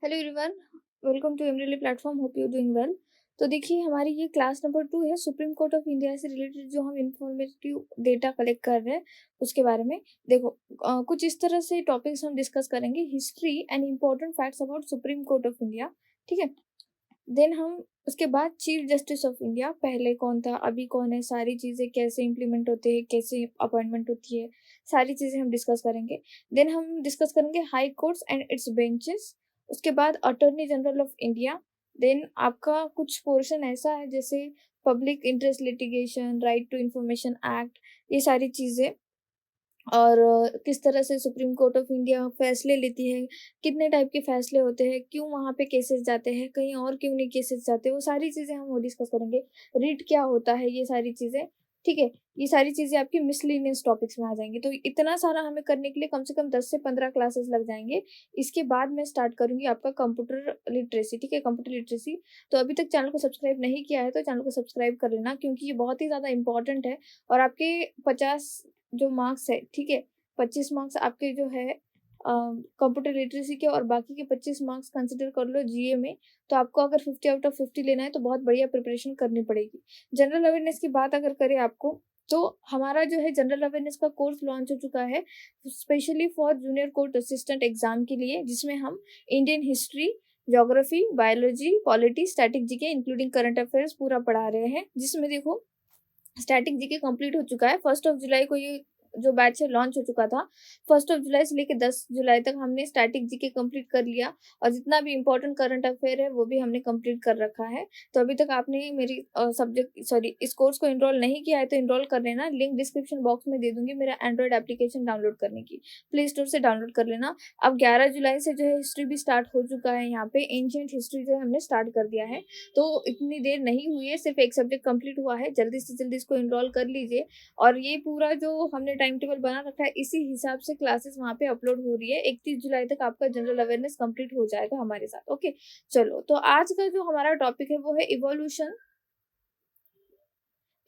Hello everyone, welcome to एमरीली platform. Hope you doing well. तो देखिए, हमारी ये क्लास नंबर 2 है सुप्रीम कोर्ट ऑफ इंडिया से रिलेटेड जो हम इंफॉर्मेटिव डेटा कलेक्ट कर रहे हैं उसके बारे में। देखो, कुछ इस तरह से टॉपिक्स हम डिस्कस करेंगे। History and important facts about supreme court of India, ठीक है। देन हम उसके बाद चीफ जस्टिस ऑफ इंडिया, पहले कौन था, अभी कौन है, सारी चीज़ें कैसे इम्प्लीमेंट होते हैं, कैसे अपॉइंटमेंट होती है, सारी चीज़ें हम डिस्कस करेंगे। देन हम डिस्कस करेंगे high courts and its benches. उसके बाद attorney general of India. Then आपका कुछ पोर्शन ऐसा है जैसे public interest litigation, right to information act, ये सारी चीज़ें। और किस तरह से सुप्रीम कोर्ट ऑफ इंडिया फैसले लेती है, कितने टाइप के फैसले होते हैं, क्यों वहाँ पे केसेस जाते हैं, कहीं और क्यों नहीं केसेस जाते, वो सारी चीज़ें हम वो डिस्कस करेंगे। रिट क्या होता है, ये सारी चीज़ें, ठीक है। ये सारी चीज़ें आपकी मिसलेनियस टॉपिक्स में आ जाएंगी। तो इतना सारा हमें करने के लिए कम से कम 10 से 15 क्लासेस लग जाएंगे। इसके बाद मैं स्टार्ट करूंगी आपका कंप्यूटर लिटरेसी, ठीक है, कंप्यूटर लिटरेसी। तो अभी तक चैनल को सब्सक्राइब नहीं किया है तो चैनल को सब्सक्राइब कर लेना, क्योंकि ये बहुत ही ज़्यादा इंपॉर्टेंट है। और आपके 50 जो मार्क्स है, ठीक है, 25 मार्क्स आपके जो है कंप्यूटर लिटरेसी के, और बाकी के 25 मार्क्स कंसिडर कर लो जीए में। तो आपको अगर 50 आउट ऑफ 50 लेना है तो बहुत बढ़िया प्रिपरेशन करनी पड़ेगी। जनरल अवेयरनेस की बात अगर करें आपको, तो हमारा जो है जनरल अवेयरनेस का कोर्स लॉन्च हो चुका है specially for junior court assistant exam के लिए, जिसमें हम Indian history, geography, biology, polity, static GK including current affairs पूरा पढ़ा रहे हैं। जिसमें देखो, स्टैटिक जीके कंप्लीट हो चुका है। 1 जुलाई को ये जो बैच है लॉन्च हो चुका था। 1 जुलाई से लेकर 10 जुलाई तक हमने स्टैटिक जीके कंप्लीट कर लिया, और जितना भी इंपॉर्टेंट करंट अफेयर है वो भी हमने कंप्लीट कर रखा है। तो अभी तक आपने मेरी इस कोर्स को इनरोल नहीं किया है तो इनरोल कर लेना। लिंक डिस्क्रिप्शन बॉक्स में दे दूंगी मेरा एंड्रॉइड एप्लीकेशन डाउनलोड करने की, प्ले स्टोर से डाउनलोड कर लेना। अब 11 जुलाई से जो है हिस्ट्री भी स्टार्ट हो चुका है। यहाँ पे एंशिएंट हिस्ट्री जो है हमने स्टार्ट कर दिया है। तो इतनी देर नहीं हुई है, सिर्फ एक सब्जेक्ट कंप्लीट हुआ है। जल्दी से जल्दी इसको इनरोल कर लीजिए। और ये पूरा जो हमने टाइम टेबल बना रखा है इसी हिसाब से क्लासेस वहाँ पे अपलोड हो रही है। 31 जुलाई तक आपका जनरल अवेयरनेस कंप्लीट हो जाएगा हमारे साथ। ओके, चलो, तो आज का जो हमारा टॉपिक है वो है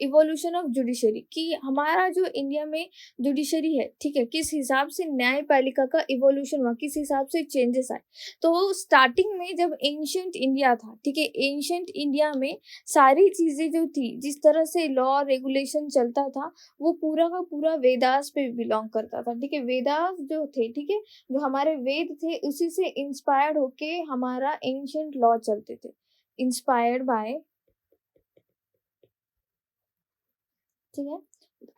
इवोल्यूशन ऑफ जुडिशरी, कि हमारा जो इंडिया में जुडिशरी है, ठीक है, किस हिसाब से न्यायपालिका का इवोल्यूशन हुआ, किस हिसाब से चेंजेस आए। तो स्टार्टिंग में जब एंशिएंट इंडिया था, ठीक है, एंशिएंट इंडिया में सारी चीजें जो थी, जिस तरह से लॉ रेगुलेशन चलता था, वो पूरा का पूरा वेदास पे बिलोंग करता था, ठीक है। वेदास जो थे, ठीक है, जो हमारे वेद थे उसी से इंस्पायर्ड होके हमारा एंशिएंट लॉ चलते थे। इंस्पायर्ड बाय, ठीक है,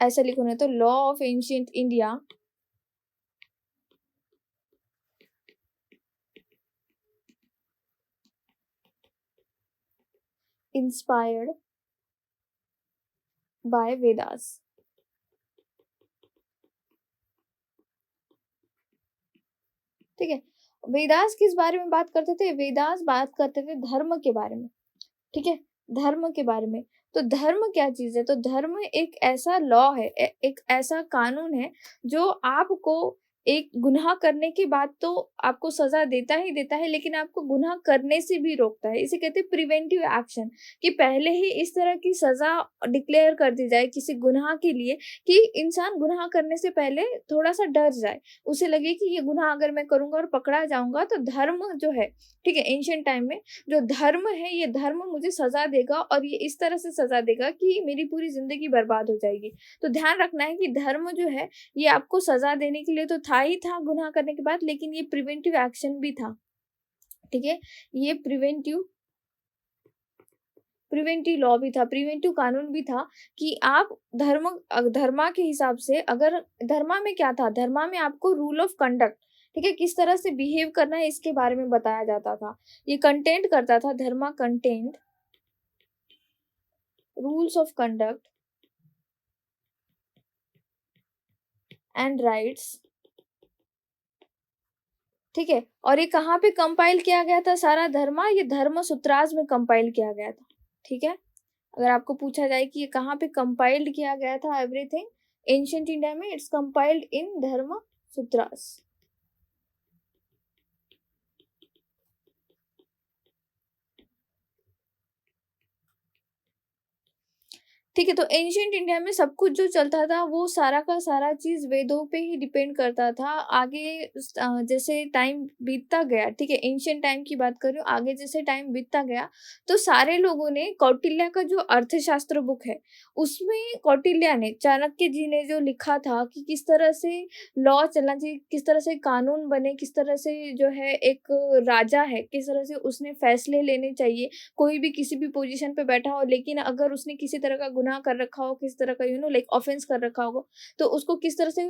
ऐसा लिखो ना तो law of ancient India inspired by Vedas, ठीक है। वेदास किस बारे में बात करते थे? वेदास बात करते थे धर्म के बारे में, ठीक है, धर्म के बारे में। तो धर्म क्या चीज है? तो धर्म एक ऐसा लॉ है, एक ऐसा कानून है जो आपको एक गुनाह करने के बाद तो आपको सजा देता ही देता है, लेकिन आपको गुनाह करने से भी रोकता है। इसे कहते हैं प्रिवेंटिव एक्शन, कि पहले ही इस तरह की सजा डिक्लेयर कर दी जाए किसी गुनाह के लिए कि इंसान गुनाह करने से पहले थोड़ा सा डर जाए, उसे लगे कि ये गुनाह अगर मैं करूंगा और पकड़ा जाऊंगा तो धर्म जो है, ठीक है, एंशिएंट टाइम में जो धर्म है, ये धर्म मुझे सजा देगा, और ये इस तरह से सजा देगा कि मेरी पूरी जिंदगी बर्बाद हो जाएगी। तो ध्यान रखना है कि धर्म जो है ये आपको सजा देने के लिए तो था ही था गुनाह करने के बाद, लेकिन ये प्रिवेंटिव एक्शन भी था, ठीक है। ये प्रिवेंटिव लॉ भी था, प्रिवेंटिव कानून भी था, कि आप धर्मा के हिसाब से, अगर धर्मा में क्या था, धर्मा में आपको रूल ऑफ कंडक्ट, ठीक है, किस तरह से बिहेव करना है इसके बारे में बताया जाता था। ये कंटेंट करता था dharma, content rules of conduct and rights, ठीक है। और ये कहाँ पे कंपाइल किया गया था सारा धर्मा? ये धर्म सूत्राज में कंपाइल किया गया था, ठीक है। अगर आपको पूछा जाए कि ये कहाँ पे कंपाइल्ड किया गया था एवरीथिंग एंशिएंट इंडिया में, इट्स कंपाइल्ड इन धर्म सूत्रास। ठीक है, तो एंशिएंट इंडिया में सब कुछ जो चलता था वो सारा का सारा चीज़ वेदों पे ही डिपेंड करता था। आगे जैसे टाइम बीतता गया, ठीक है, एंशिएंट टाइम की बात कर रही हूँ, आगे जैसे टाइम बीतता गया, तो सारे लोगों ने कौटिल्य का जो अर्थशास्त्र बुक है, उसमें कौटिल्य ने, चाणक्य जी ने जो लिखा था कि किस तरह से लॉ चलना चाहिए, किस तरह से कानून बने, किस तरह से जो है एक राजा है, किस तरह से उसने फैसले लेने चाहिए, कोई भी किसी भी पोजीशन पे बैठा हो लेकिन अगर उसने किसी तरह का गुनाह कर रखा हो, किसी तरह का लाइक ऑफेंस कर रखा होगा, तो उसको किस तरह से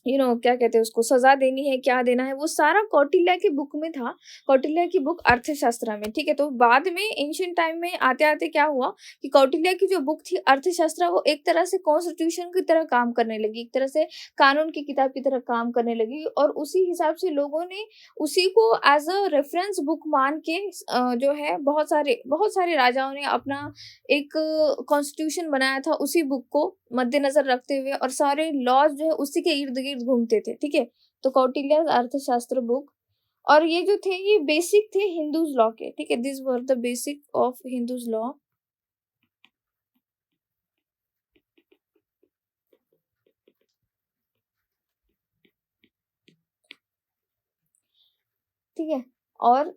क्या कहते हैं उसको सज़ा देनी है, क्या देना है, वो सारा कौटिल्य की बुक में था। कौटिल्य की बुक अर्थशास्त्र में, ठीक है? तो बाद में एंशिएंट टाइम में आते-आते क्या हुआ कि कौटिल्य की जो बुक थी अर्थशास्त्र, वो एक तरह से कॉन्स्टिट्यूशन की तरह काम करने लगी, एक तरह से कानून की किताब की तरह काम करने लगी और उसी हिसाब से लोगों ने उसी को एज़ अ रेफरेंस बुक मान के जो है बहुत सारे राजाओं ने अपना एक कॉन्स्टिट्यूशन बनाया था उसी बुक को मद्देनज़र रखते हुए और सारे लॉज़ जो है उसी के इर्द-गिर्द घूमते थे, ठीक है? तो कौटिल्य अर्थशास्त्र बुक और ये जो थे ये बेसिक थे हिंदूज़ लॉ के, ठीक है? These were the basic of Hindus law, ठीक है? और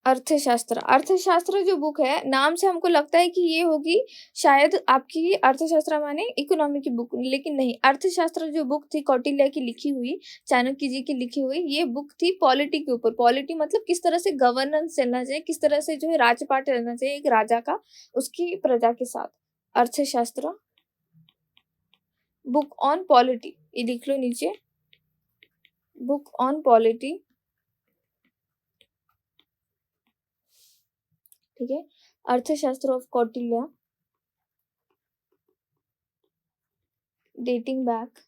अर्थशास्त्र जो बुक है, नाम से हमको लगता है कि ये होगी शायद आपकी अर्थशास्त्र माने इकोनॉमी की बुक, लेकिन नहीं, अर्थशास्त्र जो बुक थी कौटिल्य की लिखी हुई, चाणक्य जी की लिखी हुई, ये बुक थी पॉलिटी के ऊपर। पॉलिटी मतलब किस तरह से गवर्नेंस चलना चाहिए, किस तरह से जो है राजपाट चलना चाहिए एक राजा का, उसकी प्रजा के साथ। अर्थशास्त्र, बुक ऑन पॉलिटी, ये लिख लो नीचे, बुक ऑन पॉलिटी, ठीक है? अर्थशास्त्र of Kautilya, dating back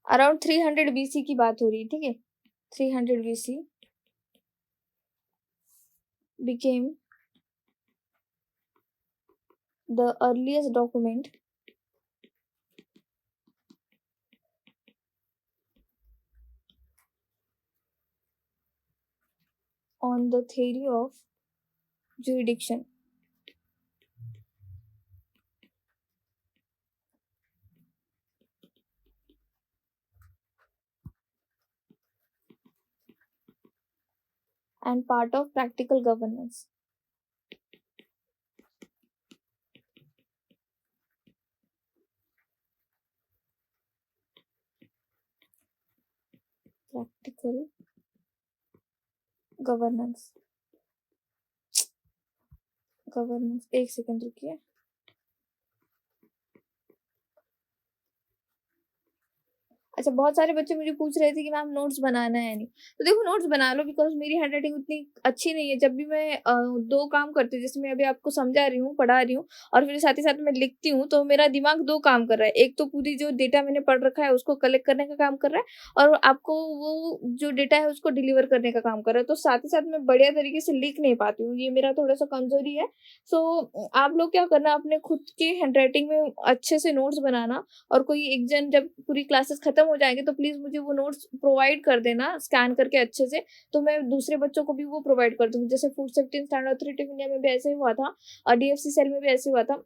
around 300 BC की बात हो रही है, ठीक है? 300 BC became the earliest document on the theory of jurisdiction and part of practical governance. Practical governance. Governance, एक सेकंड रुकिए। अच्छा, बहुत सारे बच्चे मुझे पूछ रहे थे कि मैम नोट्स बनाना है नहीं, तो देखो नोट्स बना लो बिकॉज़ मेरी हैंडराइटिंग उतनी अच्छी नहीं है। जब भी मैं 2 काम करती हूँ, जैसे मैं अभी आपको समझा रही हूँ, पढ़ा रही हूँ और फिर साथ ही साथ मैं लिखती हूँ, तो मेरा दिमाग 2 काम कर रहा है। एक तो पूरी जो डेटा मैंने पढ़ रखा है उसको कलेक्ट करने का काम कर रहा है और आपको वो जो डेटा है उसको डिलीवर करने का काम कर रहा है। तो साथ ही साथ मैं बढ़िया तरीके से लिख नहीं पाती हूँ, ये मेरा थोड़ा-सा कमज़ोरी है। सो आप लोग क्या करना अपने खुद के हैंडराइटिंग में अच्छे से नोट्स बनाना और कोई एक जन जब पूरी क्लासेस खत्म हो जाएँगे तो प्लीज़ मुझे वो नोट्स प्रोवाइड कर देना स्कैन करके अच्छे से, तो मैं दूसरे बच्चों को भी वो प्रोवाइड कर दूँगी। जैसे food safety and standard authority of India में भी ऐसे ही हुआ था और डीएफसी सेल में भी ऐसे हुआ था।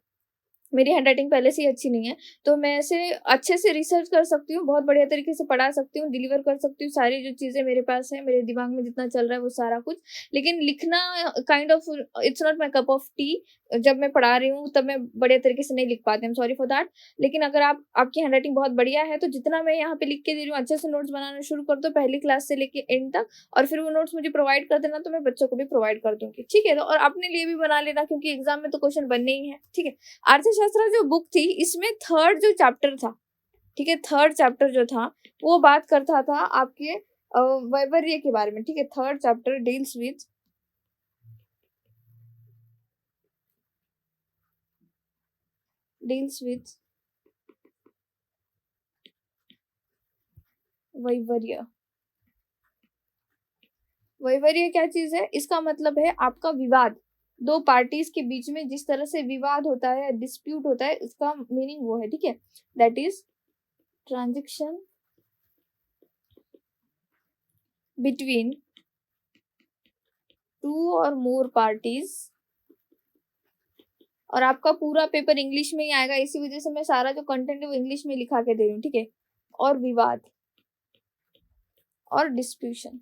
मेरी हैंडराइटिंग पहले से ही अच्छी नहीं है, तो मैं ऐसे अच्छे से रिसर्च कर सकती हूँ, बहुत बढ़िया तरीके से पढ़ा सकती हूँ, डिलीवर कर सकती हूँ सारी जो चीज़ें मेरे पास हैं, मेरे दिमाग में जितना चल रहा है वो सारा कुछ। लेकिन लिखना kind of its not my cup of T. जब मैं पढ़ा रही हूँ तब मैं बढ़िया तरीके से नहीं लिख पाती, I am sorry for that. लेकिन अगर आपकी हैंडराइटिंग बहुत बढ़िया है, तो जितना मैं यहाँ पे लिख के दे रही हूँ, अच्छे से नोट्स बनाना शुरू कर दो पहली क्लास से लेके एंड तक और फिर वो नोट्स मुझे प्रोवाइड कर देना, तो मैं बच्चों को भी प्रोवाइड कर दूँगी, ठीक है? तो और अपने लिए भी बना लेना क्योंकि एग्ज़ाम में तो क्वेश्चन बनने ही हैं, ठीक है? अर्थशास्त्र जो बुक थी इसमें थर्ड जो चैप्टर था, ठीक है? थर्ड चैप्टर जो था वो बात करता था आपके वैवर्य के बारे में, ठीक है? थर्ड चैप्टर डील्स विथ वैवर्य। वैवर्य क्या चीज़ है? इसका मतलब है आपका विवाद। 2 पार्टीज़ के बीच में जिस तरह से विवाद होता है, डिस्प्यूट होता है, इसका मीनिंग वो है, ठीक है? That is transaction between 2 or more parties और आपका पूरा पेपर इंग्लिश में ही आएगा, इसी वजह से मैं सारा जो कंटेंट है वो इंग्लिश में लिखा के दे रही हूँ, ठीक है। और विवाद और डिस्प्यूशन,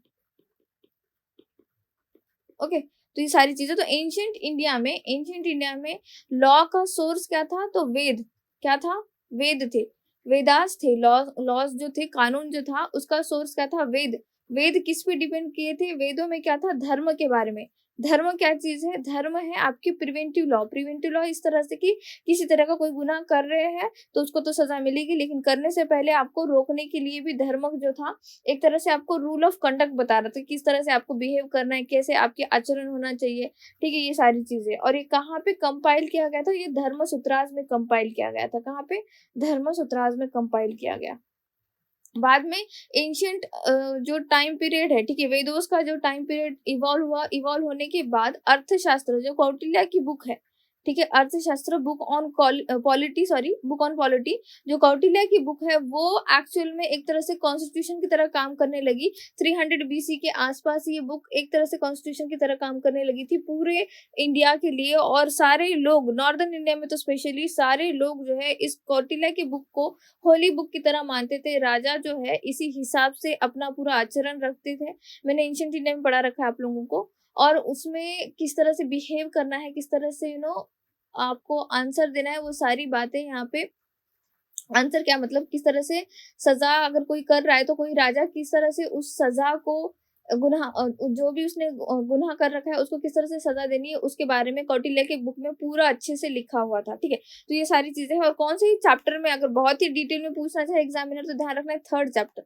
ओके। तो ये सारी चीजें, तो एंशियंट इंडिया में लॉ का सोर्स क्या था, तो वेद, क्या था, वेद थे, वेदास थे, लॉज जो थे, कानून जो था उसका सोर्स क्या था, वेद। वेद किस पे डिपेंड किए थे, वेदों में क्या था, धर्म के बारे में। धर्म क्या चीज है, धर्म है आपकी प्रिवेंटिव लॉ। प्रिवेंटिव लॉ इस तरह से कि किसी तरह का कोई गुनाह कर रहे हैं तो उसको तो सजा मिलेगी, लेकिन करने से पहले आपको रोकने के लिए भी धर्म जो था एक तरह से आपको रूल ऑफ कंडक्ट बता रहा था, किस तरह से आपको बिहेव करना है, कैसे आपके आचरण होना चाहिए, ठीक है, ये सारी चीजें। और ये कहाँ पे कंपाइल किया गया था, ये धर्मसूत्राज में कंपाइल किया गया था। कहाँ पे, धर्मसूत्राज में कंपाइल किया गया। बाद में एंशियंट जो टाइम पीरियड है, ठीक है, वेदोस का जो टाइम पीरियड इवॉल्व हुआ, इवॉल्व होने के बाद अर्थशास्त्र जो कौटिल्य की बुक है, ठीक है, अर्थशास्त्र book on polity, sorry book on polity, जो कौटिल्य की बुक है वो एक्चुअल में एक तरह से कॉन्स्टिट्यूशन की तरह काम करने लगी। 300 BC के आसपास ये बुक एक तरह से कॉन्स्टिट्यूशन की तरह काम करने लगी थी पूरे इंडिया के लिए। और सारे लोग नॉर्दर्न इंडिया में तो स्पेशली सारे लोग जो है इस कौटिल्य की बुक को होली बुक की तरह मानते थे। राजा जो है इसी हिसाब से अपना पूरा आचरण रखते थे। मैंने एंशिएंट इंडिया में पढ़ा रखा है आप लोगों को, और उसमें किस तरह से बिहेव करना है, किस तरह से आपको आंसर देना है, वो सारी बातें यहाँ पे। आंसर क्या मतलब, किस तरह से सजा अगर कोई कर रहा है तो कोई राजा किस तरह से उस सजा को, गुनाह जो भी उसने गुनाह कर रखा है उसको किस तरह से सजा देनी है, उसके बारे में कौटिल्य के बुक में पूरा अच्छे से लिखा हुआ था, ठीक है। तो ये सारी चीजें हैं। और कौन से चैप्टर में अगर बहुत ही डिटेल में पूछना चाहे एग्जामिनर तो ध्यान रखना है 3rd चैप्टर,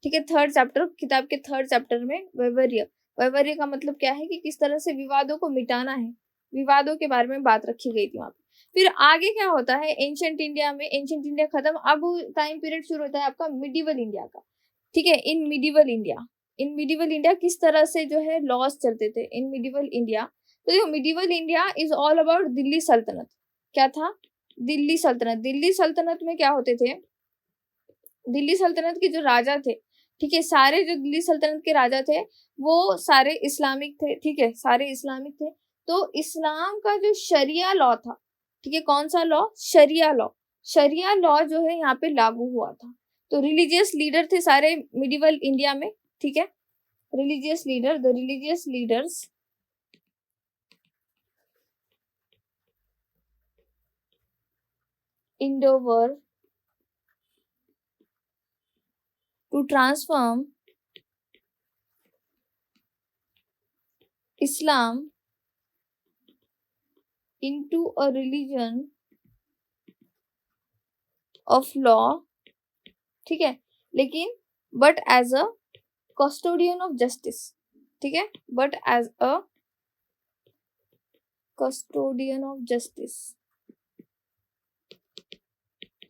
ठीक है। 3rd चैप्टर, किताब के 3rd चैप्टर में वैवर्य, वैवर्य का मतलब क्या है कि किस तरह से विवादों को मिटाना है, विवादों के बारे में बात रखी गई थी वहां पे। फिर आगे क्या होता है एंशिएंट इंडिया में, एंशिएंट इंडिया खत्म, अब टाइम पीरियड शुरू होता है आपका मिडिवल इंडिया का, ठीक है। इन मिडिवल इंडिया, इन मिडिवल इंडिया किस तरह से जो है लॉस चलते थे इन मिडिवल इंडिया। तो देखो medieval India is all about Delhi सल्तनत। क्या था, दिल्ली सल्तनत। दिल्ली सल्तनत में क्या होते थे, दिल्ली सल्तनत के जो राजा थे, ठीक है, सारे जो दिल्ली सल्तनत के राजा थे वो सारे इस्लामिक थे, ठीक है, सारे इस्लामिक थे। तो इस्लाम का जो शरिया लॉ था, ठीक है, कौन सा लॉ, शरिया लॉ, शरिया लॉ जो है यहाँ पे लागू हुआ था। तो रिलीजियस लीडर थे सारे मिडिवल इंडिया में, ठीक है, religious leader, the religious leaders endeavor to transform Islam into a religion of law, ठीक है, लेकिन but as a custodian of justice, ठीक है, but as a custodian of justice.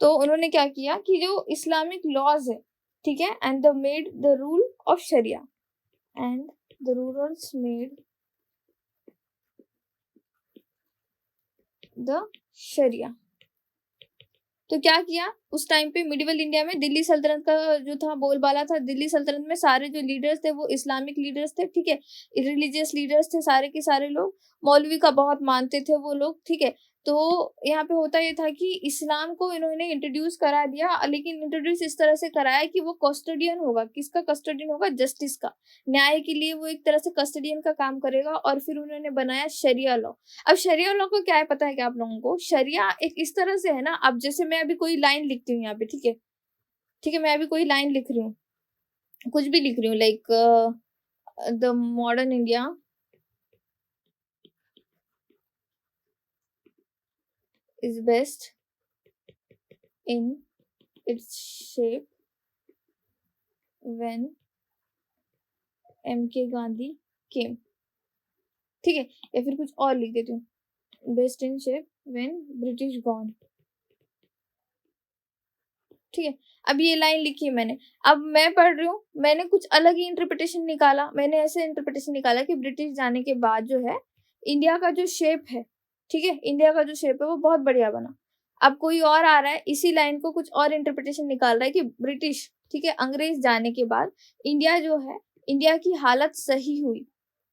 तो उन्होंने क्या किया कि जो इस्लामिक लॉज है, ठीक है, and the made the rule of sharia, and the rulers made the sharia. तो क्या किया उस टाइम पे मिडिवल इंडिया में, दिल्ली सल्तनत का जो था बोलबाला था, दिल्ली सल्तनत में सारे जो लीडर्स थे वो इस्लामिक लीडर्स थे, ठीक है, रिलीजियस लीडर्स थे सारे के सारे लोग, मौलवी का बहुत मानते थे वो लोग, ठीक है। तो यहाँ पे होता ये था कि इस्लाम को इन्होंने इंट्रोड्यूस करा दिया, लेकिन इंट्रोड्यूस इस तरह से कराया कि वो कस्टोडियन होगा, किसका कस्टोडियन होगा, जस्टिस का, न्याय के लिए वो एक तरह से कस्टोडियन का काम करेगा। और फिर उन्होंने बनाया शरिया लॉ। अब शरिया लॉ को क्या है पता है क्या आप लोगों को, शरिया एक इस तरह से है ना, अब जैसे मैं अभी कोई लाइन लिखती हूँ यहाँ पे, ठीक है, ठीक है, मैं अभी कोई लाइन लिख रही हूँ, कुछ भी लिख रही हूँ, like the modern India is best in its shape when M.K. Gandhi came, ठीक है, या फिर कुछ और लिख देती हूँ, best in shape when British gone, ठीक है। अब ये लाइन लिखी है मैंने, अब मैं पढ़ रही हूँ, मैंने कुछ अलग ही इंटरप्रिटेशन निकाला, मैंने ऐसे इंटरप्रिटेशन निकाला कि ब्रिटिश जाने के बाद जो है इंडिया का जो शेप है, ठीक है, इंडिया का जो शेप है वो बहुत बढ़िया बना। अब कोई और आ रहा है इसी लाइन को कुछ और इंटरप्रिटेशन निकाल रहा है कि ब्रिटिश, ठीक है, अंग्रेज जाने के बाद इंडिया जो है, इंडिया की हालत सही हुई,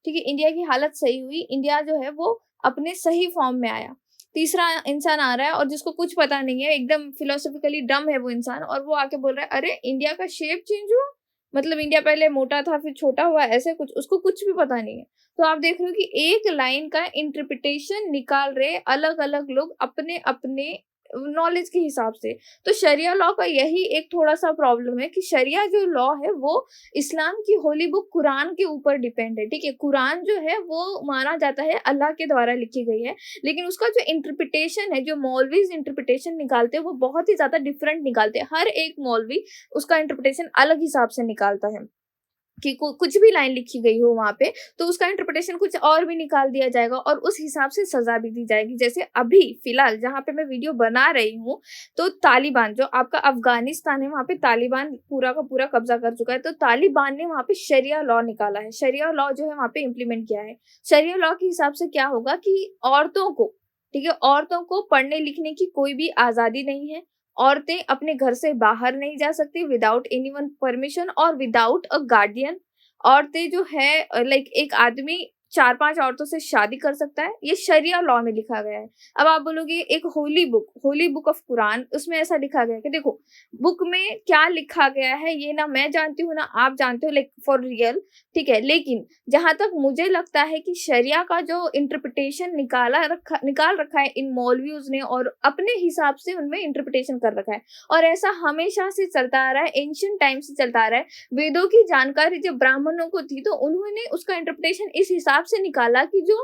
ठीक है, इंडिया की हालत सही हुई, इंडिया जो है वो अपने सही फॉर्म में आया। तीसरा इंसान आ रहा है और जिसको कुछ पता नहीं है, एकदम फिलोसॉफिकली डम है वो इंसान, और वो आके बोल रहा है अरे इंडिया का शेप चेंज हुआ, मतलब इंडिया पहले मोटा था फिर छोटा हुआ, ऐसे कुछ, उसको कुछ भी पता नहीं है। तो आप देख रहे हो कि एक लाइन का इंटरप्रिटेशन निकाल रहे अलग अलग लोग अपने अपने नॉलेज के हिसाब से। तो शरिया लॉ का यही एक थोड़ा सा प्रॉब्लम है कि शरिया जो लॉ है वो इस्लाम की होली बुक कुरान के ऊपर डिपेंड है, ठीक है। कुरान जो है वो माना जाता है अल्लाह के द्वारा लिखी गई है, लेकिन उसका जो इंटरप्रिटेशन है, जो मौलवीज इंटरप्रिटेशन निकालते हैं वो बहुत ही ज्यादा डिफरेंट निकालते हैं। हर एक मौलवी उसका इंटरप्रिटेशन अलग हिसाब से निकालता है कि कुछ भी लाइन लिखी गई हो वहां पे, तो उसका इंटरप्रिटेशन कुछ और भी निकाल दिया जाएगा और उस हिसाब से सजा भी दी जाएगी। जैसे अभी फिलहाल जहां पे मैं वीडियो बना रही हूँ, तो तालिबान जो आपका अफगानिस्तान है, वहां पे तालिबान पूरा का पूरा कब्जा कर चुका है, तो तालिबान ने वहां पे शरिया लॉ निकाला है। शरिया लॉ जो है वहां पे इम्प्लीमेंट किया है। शरिया लॉ के हिसाब से क्या होगा कि औरतों को, ठीक है, औरतों को पढ़ने लिखने की कोई भी आजादी नहीं है। औरतें अपने घर से बाहर नहीं जा सकती विदाउट एनीवन परमिशन और विदाउट अ गार्डियन। औरतें जो है लाइक एक आदमी 4-5 औरतों से शादी कर सकता है, ये शरिया लॉ में लिखा गया है। अब आप बोलोगे एक होली बुक ऑफ कुरान, उसमें ऐसा लिखा गया है कि देखो बुक में क्या लिखा गया है ये ना मैं जानती हूँ ना आप जानते हो, लाइक फॉर रियल, ठीक है। लेकिन जहां तक मुझे लगता है कि शरिया का जो इंटरप्रिटेशन निकाल रखा है इन मौलवियों ने, और अपने हिसाब से उनमें इंटरप्रिटेशन कर रखा है, और ऐसा हमेशा से चलता आ रहा है, एंशियंट टाइम से चलता आ रहा है। वेदों की जानकारी जब ब्राह्मणों को थी, तो उन्होंने उसका इंटरप्रिटेशन इस हिसाब से निकाला कि जो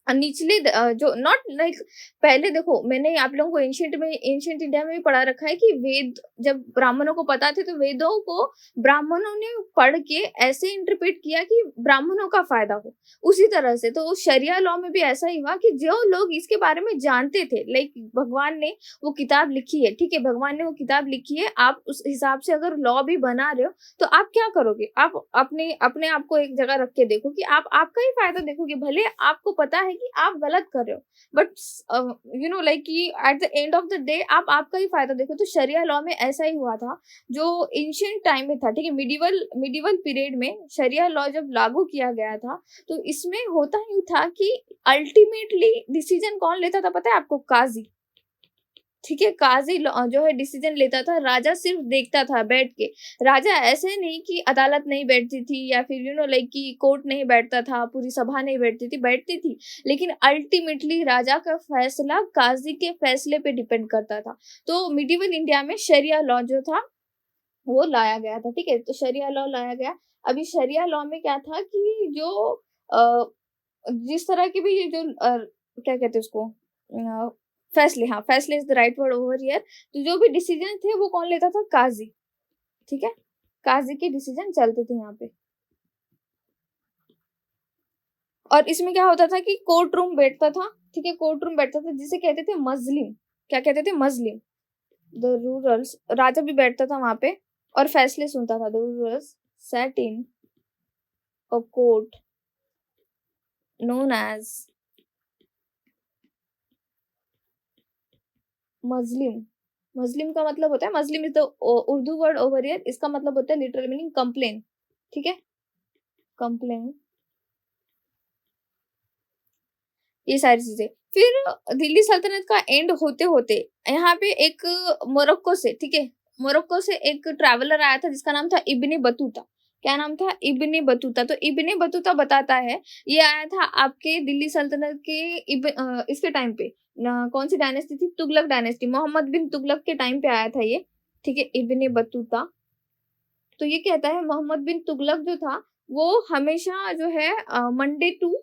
निचले जो नॉट लाइक, पहले देखो मैंने आप लोगों को एंशिएंट इंडिया में भी पढ़ा रखा है कि वेद जब ब्राह्मणों को पता थे, तो वेदों को ब्राह्मणों ने पढ़ के ऐसे इंटरप्रेट किया कि ब्राह्मणों का फायदा हो। उसी तरह से तो शरिया लॉ में भी ऐसा ही हुआ कि जो लोग इसके बारे में जानते थे, लाइक भगवान ने वो किताब लिखी है, ठीक है, भगवान ने वो किताब लिखी है, आप उस हिसाब से अगर लॉ भी बना रहे हो, तो आप क्या करोगे, आप अपने अपने आप को एक जगह रख के देखो कि आप आपका ही फायदा देखोगे, भले आपको पता है कि आप गलत कर रहे हो, बट यू नो लाइक कि at the end of the day आप आपका ही फायदा देखो। तो शरिया लॉ में ऐसा ही हुआ था जो एंशियंट टाइम में था, ठीक है, मिडिवल पीरियड में शरिया लॉ जब लागू किया गया था, तो इसमें होता ही था कि अल्टीमेटली डिसीजन कौन लेता था पता है आपको? काजी, ठीक है, काजी जो है डिसीजन लेता था, राजा सिर्फ देखता था बैठ के। राजा ऐसे नहीं कि अदालत नहीं बैठती थी या फिर यू नो लाइक कि कोर्ट नहीं बैठता था, पूरी सभा नहीं बैठती थी, बैठती थी, लेकिन अल्टीमेटली राजा का फैसला काजी के फैसले पे डिपेंड करता था। तो मिडिवल इंडिया में शरिया लॉ जो था वो लाया गया था, ठीक है, तो शरिया लॉ लाया गया। अभी शरिया लॉ में क्या था कि जो अ, जिस तरह की भी ये जो क्या कहते हैं उसको, फैसले, हाँ, फैसले is the right word over here. तो जो भी डिसीजन थे वो कौन लेता था? काजी, ठीक है, काजी के डिसीजन चलते थे यहाँ पे। और इसमें क्या होता था कि कोर्ट रूम बैठता था, ठीक है, कोर्ट रूम बैठता था जिसे कहते थे मजलिम। क्या कहते थे? मजलिम। द रूरल्स, राजा भी बैठता था वहां पे और फैसले सुनता था। The rulers sat in a court known as मजलिम। मजलिम का मतलब होता है, मजलिम is the Urdu word over here, इसका मतलब होता है लिटरल मीनिंग कंप्लेन, ठीक है, कंप्लेन, ये सारी चीजें। फिर दिल्ली सल्तनत का एंड होते होते यहाँ पे एक मोरक्को से, ठीक है, मोरक्को से एक ट्रैवलर आया था जिसका नाम था इब्ने बतूता। क्या नाम था? Ibn Battuta. तो इब्ने बतूता बताता है ये आया था आपके दिल्ली सल्तनत के इसके टाइम पे, कौन सी डायनेस्टी थी? तुगलक डायनेस्टी, मोहम्मद बिन तुगलक के टाइम पे आया था ये, ठीक है, इब्ने बतूता। तो ये कहता है मोहम्मद बिन तुगलक जो था वो हमेशा जो है मंडे टू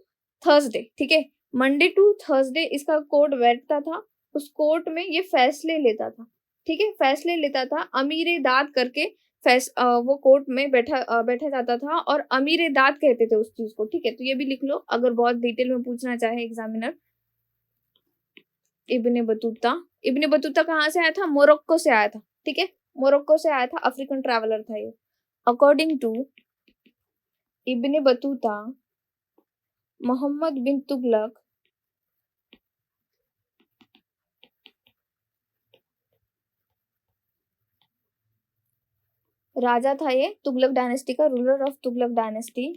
थर्सडे, ठीक है, मंडे टू थर्सडे इसका कोर्ट बैठता था। उस कोर्ट में ये फैसले लेता था, ठीक है, फैसले लेता था अमीर दाद करके। वो कोर्ट में बैठा जाता था और अमीर दाद कहते थे उस चीज को, ठीक है। तो ये भी लिख लो अगर बहुत डिटेल में पूछना चाहे examiner. Ibn Battuta, Ibn Battuta कहाँ से आया था? मोरक्को से आया था, ठीक है, मोरक्को से आया था, अफ्रीकन ट्रैवलर था ये। According to Ibn Battuta, Muhammad bin Tughlaq राजा था, ये तुगलक डायनेस्टी का, ruler of Tughlaq dynasty.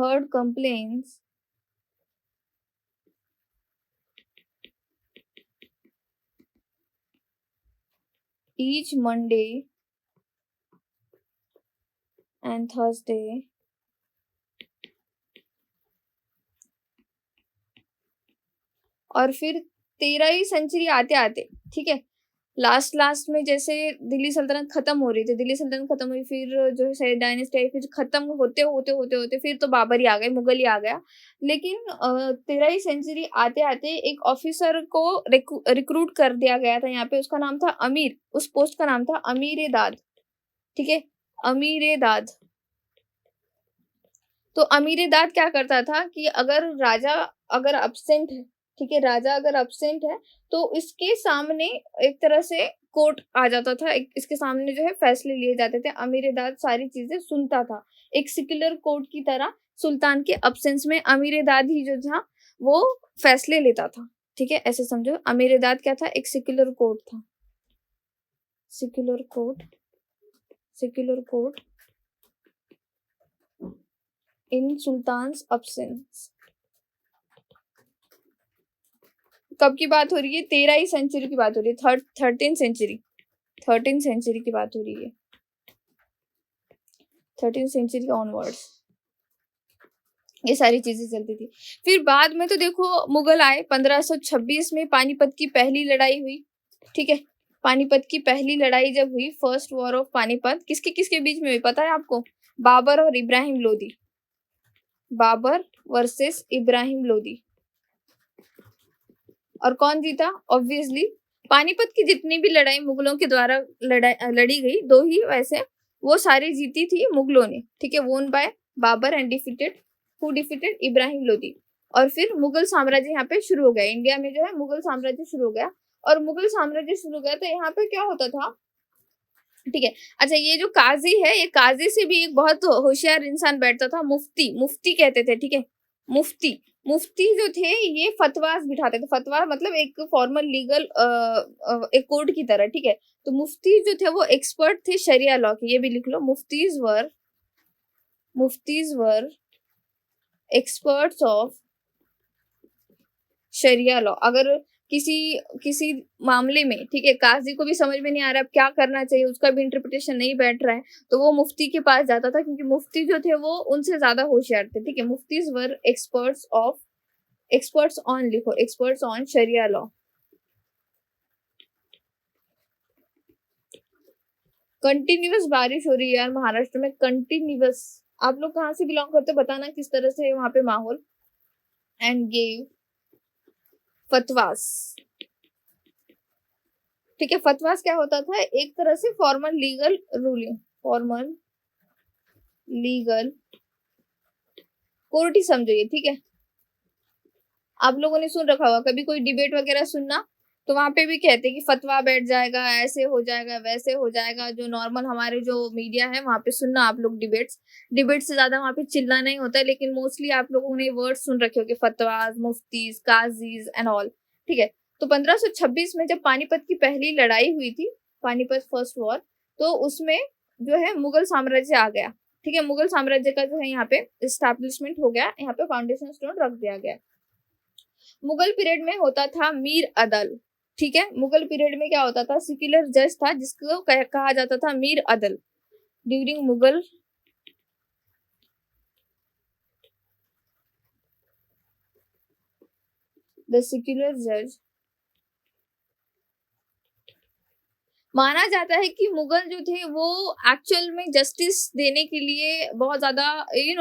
heard complaints each Monday and Thursday और फिर 13वीं सेंचुरी आते आते, ठीक है, लास्ट में जैसे दिल्ली सल्तनत खत्म हो रही थी, दिल्ली सल्तनत खत्म हुई, फिर जो है डायनेस्टी आई, फिर खत्म होते फिर तो बाबर ही आ गए, मुगल ही आ गया। लेकिन 13वीं सेंचुरी आते आते एक ऑफिसर को रिक्रूट कर दिया गया था यहाँ पे, उसका नाम था अमीर, उस पोस्ट का नाम था अमीर दाद, ठीक है, अमीर दाद। तो अमीर दाद क्या करता था कि अगर राजा अगर अब्सेंट है, ठीक है, राजा अगर अब्सेंट है तो इसके सामने एक तरह से कोर्ट आ जाता था, इसके सामने जो है फैसले लिए जाते थे, अमीर दाद सारी चीजें सुनता था, एक सिकुलर कोर्ट की तरह सुल्तान के अब्सेंस में अमीर दाद ही जो था वो फैसले लेता था, ठीक है, ऐसे समझो अमीर दाद क्या था, एक सिकुलर कोर्ट था, सिकुलर कोर्ट, सिकुलर कोर्ट इन सुल्तान्स अब्सेंस। कब की बात हो रही है, 13वीं सेंचुरी की बात हो रही है, 13 सेंचुरी की बात हो रही है, 13 सेंचुरी ऑनवर्ड्स ये सारी चीजें चलती थी। फिर बाद में तो देखो मुगल आए, 1526 में पानीपत की पहली लड़ाई हुई, ठीक है, पानीपत की पहली लड़ाई जब हुई, फर्स्ट वॉर ऑफ पानीपत, किसके किसके बीच में हुई पता है आपको, बाबर और इब्राहिम लोदी, बाबर वर्सेस इब्राहिम लोदी। और कौन जीता, ऑब्वियसली पानीपत की जितनी भी लड़ाई मुगलों के द्वारा लड़ी गई, दो ही वैसे, वो सारी जीती थी मुगलों ने, ठीक है, won by Babur and defeated Ibrahim Lodi. और फिर मुगल साम्राज्य यहाँ पे शुरू हो गया, इंडिया में जो है मुगल साम्राज्य शुरू हो गया। और मुगल साम्राज्य शुरू हो गया तो यहाँ पे क्या होता था, ठीक है, अच्छा ये जो काजी है, ये काजी से भी एक बहुत होशियार इंसान बैठता था, मुफ्ती कहते थे, ठीक है, मुफ्ती जो थे ये फतवास बिठाते थे, फतवा मतलब एक फॉर्मल लीगल एक कोर्ट की तरह, ठीक है। तो मुफ्ती जो थे वो एक्सपर्ट थे शरिया लॉ के, ये भी लिख लो, मुफ्तीज were experts of Shariah law. अगर किसी मामले में, ठीक है, काजी को भी समझ में नहीं आ रहा है क्या करना चाहिए, उसका भी इंटरप्रिटेशन नहीं बैठ रहा है, तो वो मुफ्ती के पास जाता था, क्योंकि मुफ्ती जो थे वो उनसे ज्यादा होशियार थे, ठीक है। मुफ्तीज वर एक्सपर्ट्स ऑन, लिखो, एक्सपर्ट्स ऑन शरिया लॉ। कंटिन्यूअस बारिश हो रही है यार महाराष्ट्र में, कंटिन्यूअस। आप लोग कहाँ से बिलोंग करते बताना किस तरह से वहां पे माहौल। एंड गेव फतवास, ठीक है, फतवास क्या होता था, एक तरह से formal legal ruling, formal legal court ही समझो ये, ठीक है। आप लोगों ने सुन रखा होगा कभी कोई डिबेट वगैरह सुनना, तो वहां पे भी कहते हैं कि फतवा बैठ जाएगा, ऐसे हो जाएगा, वैसे हो जाएगा, जो नॉर्मल हमारे जो मीडिया है वहां पे सुनना आप लोग, डिबेट से ज्यादा वहां पे चिल्ला नहीं होता है, लेकिन मोस्टली आप लोगों ने वर्ड सुन रखे होंगे, फतवाज, मुफ्तीज, काजीज एंड ऑल, ठीक है। तो 1526 में जब पानीपत की पहली लड़ाई हुई थी, पानीपत फर्स्ट वॉर, तो उसमें जो है मुगल साम्राज्य आ गया, ठीक है, मुगल साम्राज्य का जो है यहाँ पे इस्टेब्लिशमेंट हो गया, यहाँ पे फाउंडेशन स्टोन रख दिया गया। मुगल पीरियड में होता था मीर अदल, ठीक है, मुगल पीरियड में क्या होता था, सिकुलर जज था जिसको कहा जाता था मीर अदल। ड्यूरिंग मुगल द सिकुलर जज, माना जाता है कि मुगल जो थे वो एक्चुअल में जस्टिस देने के लिए बहुत ज्यादा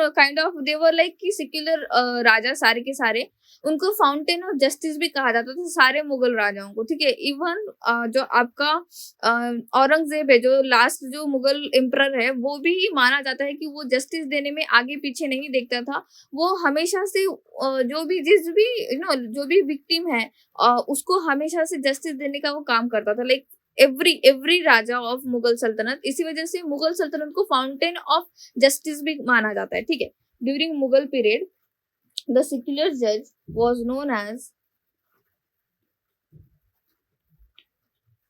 kind of they were like कि सिकुलर राजा सारे के सारे, उनको फाउंटेन ऑफ जस्टिस भी कहा जाता था सारे मुगल राजाओं को, ठीक है। इवन जो आपका औरंगजेब है, जो लास्ट जो मुगल एम्परर है, वो भी माना जाता है कि वो जस्टिस देने में आगे पीछे नहीं देखता था, वो हमेशा से जो भी जो भी विक्टिम है उसको हमेशा से जस्टिस देने का वो काम करता था, like every Raja of Mughal सल्तनत। इसी वजह से मुगल सल्तनत को फाउंटेन ऑफ जस्टिस भी माना जाता है, ठीक है। During Mughal period the secular जज वाज नोन एज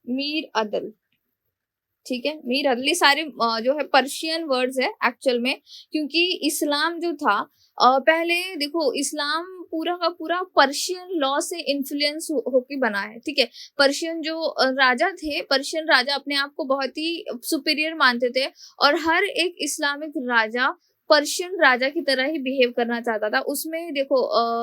मीर अदल, ठीक है, मीर अदली सारे जो है पर्शियन वर्ड्स है एक्चुअल में, क्योंकि इस्लाम जो था पहले देखो इस्लाम पूरा का पूरा पर्शियन लॉ से इन्फ्लुएंस होके बना है, ठीक है। पर्शियन जो राजा थे, पर्शियन राजा अपने आप को बहुत ही सुपीरियर मानते थे, और हर एक इस्लामिक राजा पर्शियन राजा की तरह ही बिहेव करना चाहता था। उसमें देखो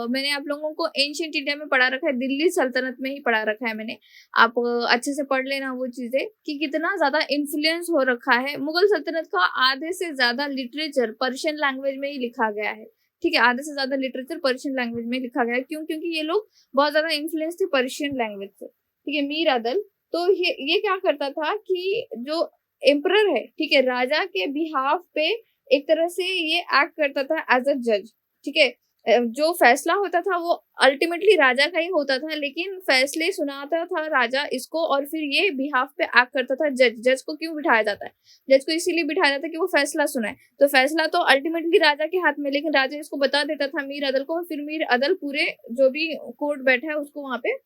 मैंने आप लोगों को एंशिएंट इंडिया में पढ़ा रखा है, दिल्ली सल्तनत में ही पढ़ा रखा है मैंने। आप अच्छे से पढ़ लेना वो चीजें कि कितना ज्यादा इन्फ्लुएंस हो रखा है। मुगल सल्तनत का आधे से ज्यादा लिटरेचर पर्शियन लैंग्वेज में ही लिखा गया है, ठीक है। आधे से ज्यादा लिटरेचर पर्शियन लैंग्वेज में लिखा गया है, क्यों? क्योंकि ये लोग बहुत ज्यादा इन्फ्लुएंस थे पर्शियन लैंग्वेज से, ठीक है। मीर अदल तो ये क्या करता था कि जो एम्परर है, ठीक है, राजा के बिहाफ पे एक तरह से ये एक्ट करता था एज अ जज, ठीक है। जो फैसला होता था वो अल्टीमेटली राजा का ही होता था, लेकिन फैसले सुनाता था राजा इसको, और फिर ये बिहाफ पे एक्ट करता था जज। जज को क्यों बिठाया जाता है? जज को इसीलिए बिठाया जाता है कि वो फैसला सुनाए। तो फैसला तो अल्टीमेटली राजा के हाथ में, लेकिन राजा इसको बता देता था मीर अदल को, और फिर मीर अदल पूरे जो भी कोर्ट बैठा है उसको वहां पे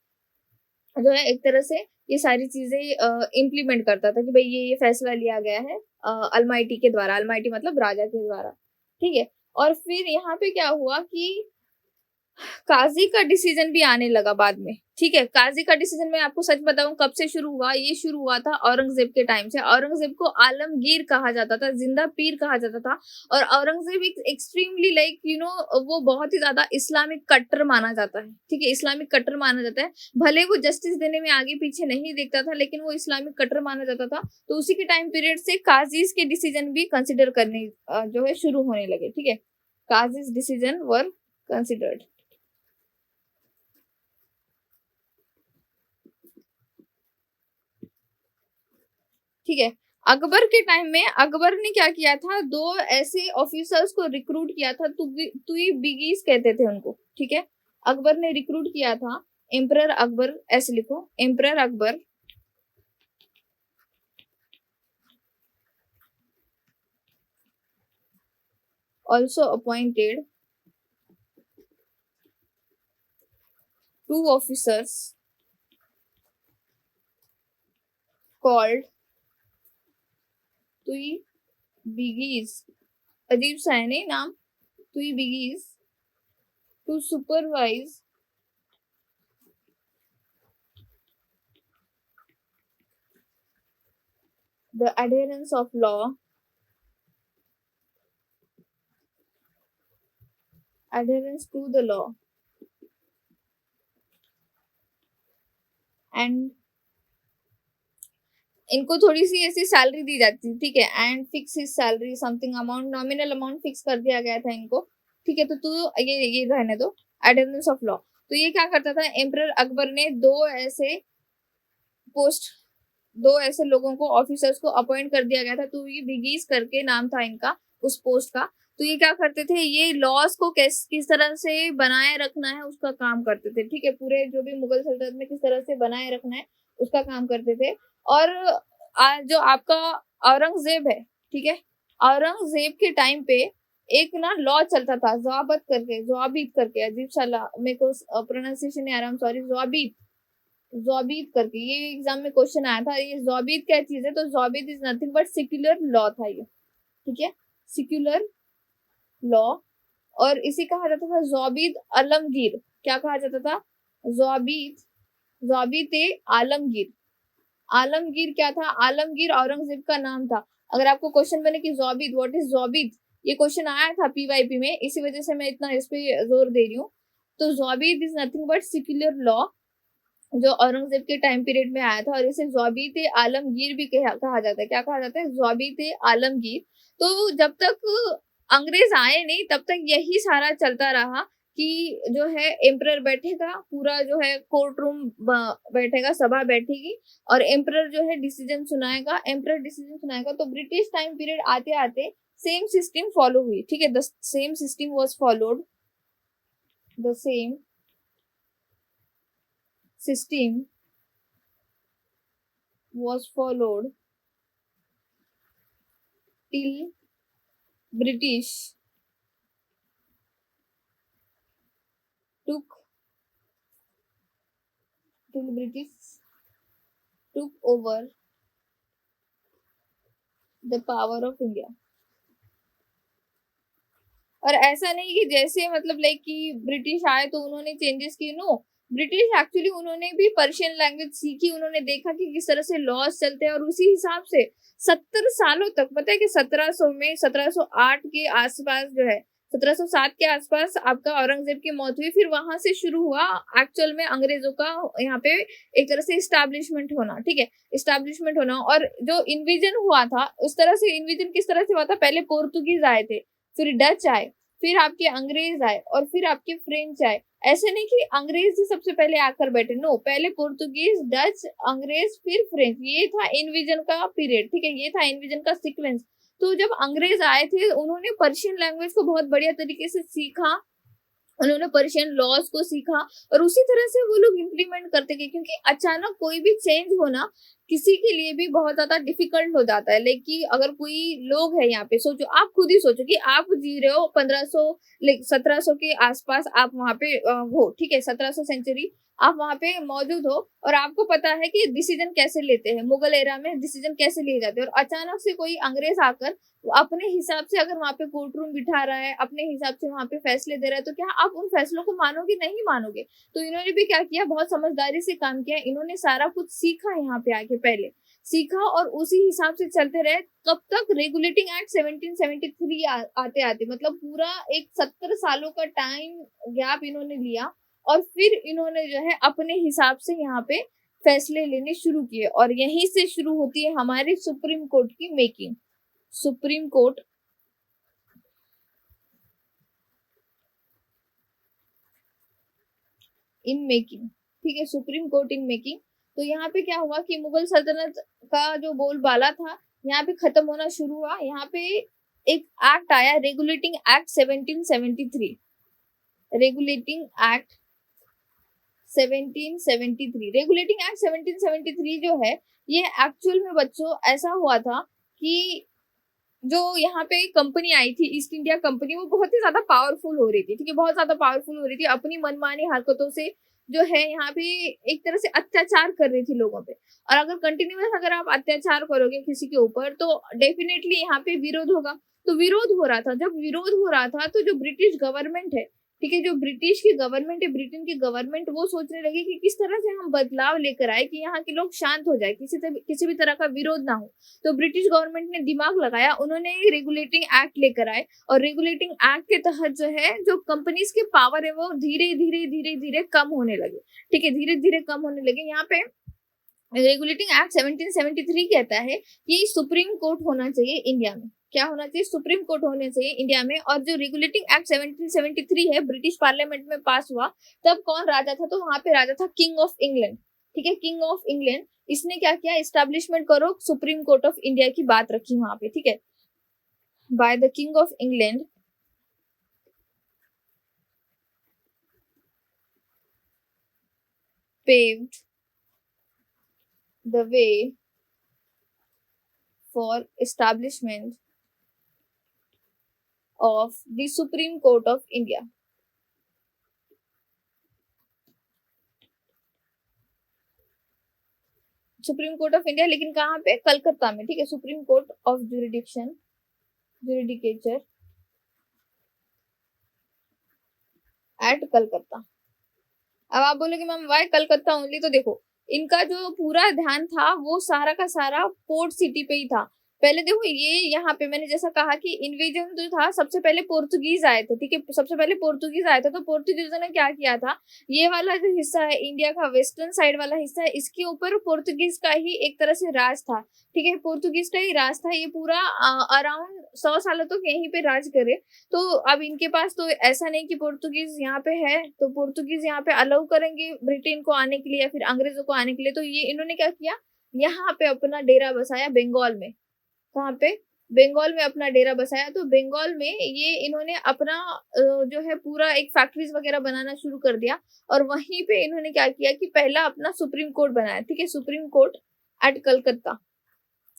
जो है एक तरह से ये सारी चीजें इम्प्लीमेंट करता था कि भाई ये फैसला लिया गया है अलमाइटी के द्वारा। अलमाइटी मतलब राजा के द्वारा, ठीक है। और फिर यहाँ पे क्या हुआ कि काजी का डिसीजन भी आने लगा बाद में, ठीक है। काजी का डिसीजन मैं आपको सच बताऊं कब से शुरू हुआ, ये शुरू हुआ था औरंगजेब के टाइम से। औरंगजेब को आलमगीर कहा जाता था, जिंदा पीर कहा जाता था। और औरंगजेब एक्सट्रीमली लाइक वो बहुत ही ज्यादा इस्लामिक कट्टर माना जाता है, ठीक है। इस्लामिक कट्टर माना जाता है, भले वो जस्टिस देने में आगे पीछे नहीं देखता था, लेकिन वो इस्लामिक कट्टर माना जाता था। तो उसी के टाइम पीरियड से काजीज के डिसीजन भी कंसिडर करने जो है शुरू होने लगे, ठीक है। काजीज डिसीजन वर कंसिडर्ड, ठीक है। अकबर के टाइम में अकबर ने क्या किया था, दो ऐसे ऑफिसर्स को रिक्रूट किया था, तुई बिगीज कहते थे उनको, ठीक है। अकबर ने रिक्रूट किया था, एम्परर अकबर, ऐसे लिखो, emperor Akbar also appointed two officers called तुई बिगीज, अजीब सा है नहीं नाम, तुई बिगीज, to supervise the adherence of law, adherence to the law and इनको थोड़ी सी ऐसी सैलरी दी जाती थी, ठीक है। And fix his salary, something amount, nominal amount fix कर दिया गया था इनको, ठीक है। तो तू ये रहने दो, एडेंडेंस ऑफ लॉ। तो ये क्या करता था, एम्परर अकबर ने दो ऐसे लोगों को, ऑफिसर्स को अपॉइंट कर दिया गया था। तो ये बिगीज करके नाम था इनका उस पोस्ट का। तो ये क्या करते थे, ये लॉस को किस तरह से बनाए रखना है उसका काम करते थे, ठीक है। पूरे जो भी मुगल सल्तनत में किस तरह से बनाए रखना है उसका काम करते थे। और जो आपका औरंगजेब है, ठीक है, औरंगजेब के टाइम पे एक ना लॉ चलता था, ज़्वाबित करके, अजीब सा मेरे को प्रोनाउंसिएशन नहीं आ रहा, सॉरी, ज़्वाबित करके, ये एग्जाम में क्वेश्चन आया था। ये ज़्वाबित क्या चीज है? तो ज़्वाबित is nothing but secular law था ये, ठीक है, सेक्युलर लॉ। और इसे कहा जाता था ज़्वाबित आलमगीर। क्या कहा जाता था? ज़्वाबित ज़्वाबित आलमगीर। आलमगीर क्या था? आलमगीर औरंगजेब का नाम था। अगर आपको क्वेश्चन बने कि ज़्वाबित, व्हाट इज ज़्वाबित, ये क्वेश्चन आया था पीवाईपी में, इसी वजह से मैं इतना इस पे जोर दे रही हूँ। तो ज़्वाबित is nothing but secular law, जो औरंगजेब के टाइम पीरियड में आया था, और इसे ज़्वाबित आलमगीर भी कहा जाता है। क्या कहा जाता है? ज़्वाबित आलमगीर। तो जब तक अंग्रेज आए नहीं तब तक यही सारा चलता रहा कि जो है एम्परर बैठेगा, पूरा जो है कोर्ट रूम बैठेगा, सभा बैठेगी, और एम्परर जो है डिसीजन सुनाएगा, एम्परर डिसीजन सुनाएगा। तो ब्रिटिश टाइम पीरियड आते आते सेम सिस्टम फॉलो हुई, ठीक है। The same system was followed, the same system was followed till British took till British took over the power of India. और ऐसा नहीं कि जैसे मतलब लाइक कि ब्रिटिश आए तो उन्होंने चेंजेस किए, नो। ब्रिटिश एक्चुअली उन्होंने भी पर्शियन लैंग्वेज सीखी, उन्होंने देखा कि किस तरह से लॉज चलते हैं और उसी हिसाब से 70 सालों तक, पता है कि 1700 में 1708 के आसपास जो है 1707 के आसपास आपका औरंगजेब की मौत हुई। फिर वहां से शुरू हुआ एक्चुअल में अंग्रेजों का यहाँ पे एक तरह से इस्टेब्लिशमेंट होना, ठीक है, इस्टेब्लिशमेंट होना। और जो इन्विजन हुआ था उस तरह से, इन्विजन किस तरह से हुआ था, पहले पोर्तुगीज आए थे, फिर डच आए, फिर आपके अंग्रेज आए और फिर आपके फ्रेंच आए। ऐसे नहीं कि अंग्रेज ही सबसे पहले आकर बैठे, नो, पहले पोर्तुगीज, डच, अंग्रेज, फिर फ्रेंच। ये था इन्विजन का पीरियड, ठीक है, ये था इन्विजन का सीक्वेंस। तो जब अंग्रेज आए थे उन्होंने पर्शियन लैंग्वेज को बहुत बढ़िया तरीके से सीखा, उन्होंने पर्शियन लॉज को सीखा और उसी तरह से वो लोग इम्प्लीमेंट करते गए। क्योंकि अचानक कोई भी चेंज होना किसी के लिए भी बहुत ज्यादा डिफिकल्ट हो जाता है। लेकिन अगर कोई लोग है यहाँ पे, सोचो, आप खुद ही सोचो कि आप जी रहे हो 1500 1700 के आसपास, आप वहां पे हो, ठीक है, 1700 सेंचुरी आप वहां पे मौजूद हो और आपको पता है कि डिसीजन कैसे लेते हैं, मुगल एरा में डिसीजन कैसे लिए जाते हैं। और अचानक से कोई अंग्रेज आकर वो अपने हिसाब से अगर वहां पे कोर्ट रूम बिठा रहा है, अपने हिसाब से वहां पे फैसले दे रहा है, तो क्या आप उन फैसलों को मानोगे? नहीं मानोगे। तो इन्होंने भी क्या किया, बहुत समझदारी से काम किया, इन्होंने सारा कुछ सीखा, यहाँ पे आके पहले सीखा और उसी हिसाब से चलते रहे। कब तक? रेगुलेटिंग एक्ट 1773 आते आते, मतलब पूरा एक 70 सालों का टाइम गैप इन्होंने लिया और फिर इन्होंने जो है अपने हिसाब से यहाँ पे फैसले लेने शुरू किए। और यहीं से शुरू होती है हमारी सुप्रीम कोर्ट की making. Supreme court in making, ठीक है, सुप्रीम कोर्ट इन मेकिंग। तो यहाँ पे क्या हुआ कि मुगल सल्तनत का जो बोलबाला था यहाँ पे खत्म होना शुरू हुआ। यहाँ पे एक एक्ट आया, regulating act 1773, regulating act 1773, regulating act 1773 जो है ये एक्चुअल में बच्चों ऐसा हुआ था कि जो यहाँ पे कंपनी आई थी, ईस्ट इंडिया कंपनी, वो बहुत ही ज्यादा पावरफुल हो रही थी, ठीक है, बहुत ज्यादा पावरफुल हो रही थी, अपनी मनमानी हरकतों से जो है यहाँ पे एक तरह से अत्याचार कर रही थी लोगों पे। और अगर कंटिन्यूअस अगर आप अत्याचार करोगे किसी के ऊपर तो डेफिनेटली यहाँ पे विरोध होगा। तो विरोध हो रहा था, जब विरोध हो रहा था तो जो ब्रिटिश गवर्नमेंट है, ठीक है, जो ब्रिटिश की गवर्नमेंट है, ब्रिटेन की गवर्नमेंट, वो सोचने लगी कि किस तरह से हम बदलाव लेकर आए कि यहाँ के लोग शांत हो जाए, किसी भी तरह का विरोध ना हो। तो ब्रिटिश गवर्नमेंट ने दिमाग लगाया, उन्होंने रेगुलेटिंग एक्ट लेकर आए और रेगुलेटिंग एक्ट के तहत जो है जो कंपनीज के पावर है वो धीरे धीरे धीरे धीरे कम होने लगे, ठीक है, धीरे धीरे कम होने लगे। यहाँ पे रेगुलेटिंग एक्ट 1773 कहता है कि सुप्रीम कोर्ट होना चाहिए इंडिया में। क्या होना चाहिए? सुप्रीम कोर्ट होने चाहिए इंडिया में। और जो रेगुलेटिंग एक्ट 1773 है ब्रिटिश पार्लियामेंट में पास हुआ, तब कौन राजा था? तो वहां पे राजा था किंग ऑफ इंग्लैंड, ठीक है, किंग ऑफ इंग्लैंड। इसने क्या किया, इस्टेब्लिशमेंट करो सुप्रीम कोर्ट ऑफ इंडिया की बात रखी वहां पे, ठीक है, by the king of England paved the way for establishment of the Supreme Court of India। Supreme court of India, लेकिन कहाँ पे? कलकत्ता में, ठीक है, supreme court of jurisdiction, judicature at Calcutta. अब आप बोलोगे मैम वाई कलकत्ता ओनली? तो देखो, इनका जो पूरा ध्यान था वो सारा का सारा पोर्ट सिटी पे ही था। पहले देखो, ये यहाँ पे मैंने जैसा कहा कि इन्वेजन जो था सबसे पहले पोर्तुगीज आए थे, ठीक है, सबसे पहले पोर्तुगीज आए थे। तो पोर्तुगीजों ने क्या किया था, ये वाला जो हिस्सा है इंडिया का वेस्टर्न साइड वाला हिस्सा है, इसके ऊपर पोर्तुगीज का ही एक तरह से राज था, ठीक है, पोर्तुगीज का ही राज था। ये पूरा अराउंड 100 सालों तक यहीं पे राज करे। तो अब इनके पास तो ऐसा नहीं कि पोर्तुगीज यहाँ पे है तो पोर्तुगीज यहाँ पे अलाउ करेंगे ब्रिटेन को आने के लिए या फिर अंग्रेजों को आने के लिए। तो ये इन्होंने क्या किया, यहाँ पे अपना डेरा बसाया बंगाल में। कहाँ पे? बंगाल में अपना डेरा बसाया। तो बंगाल में ये इन्होंने अपना जो है पूरा एक फैक्ट्रीज वगैरह बनाना शुरू कर दिया। और वहीं पे इन्होंने क्या किया कि पहला अपना सुप्रीम कोर्ट बनाया, ठीक है, सुप्रीम कोर्ट एट कलकत्ता,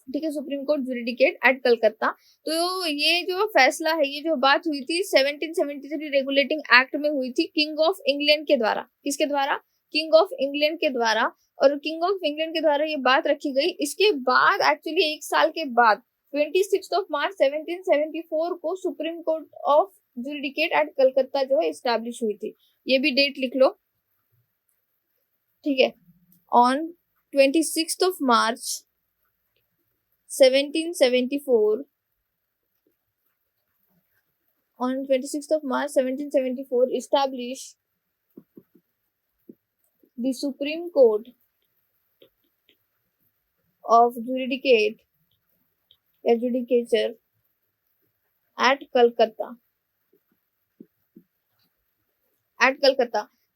ठीक है, सुप्रीम कोर्ट जुडिकेट एट कलकत्ता। तो ये जो फैसला है, ये जो बात हुई थी 1773 रेगुलेटिंग एक्ट में हुई थी किंग ऑफ इंग्लैंड के द्वारा। किसके द्वारा? किंग ऑफ इंग्लैंड के द्वारा। और किंग ऑफ इंग्लैंड के द्वारा ये बात रखी गई। इसके बाद एक्चुअली 1 साल के बाद 26 मार्च 1774 को supreme court of judicature at Calcutta जो है इस्टेब्लिश हुई थी। ये भी डेट लिख लो, ठीक है। ऑन 26 मार्च 1774, on 26 March 1774 established the Supreme Court of Judicature at Calcutta.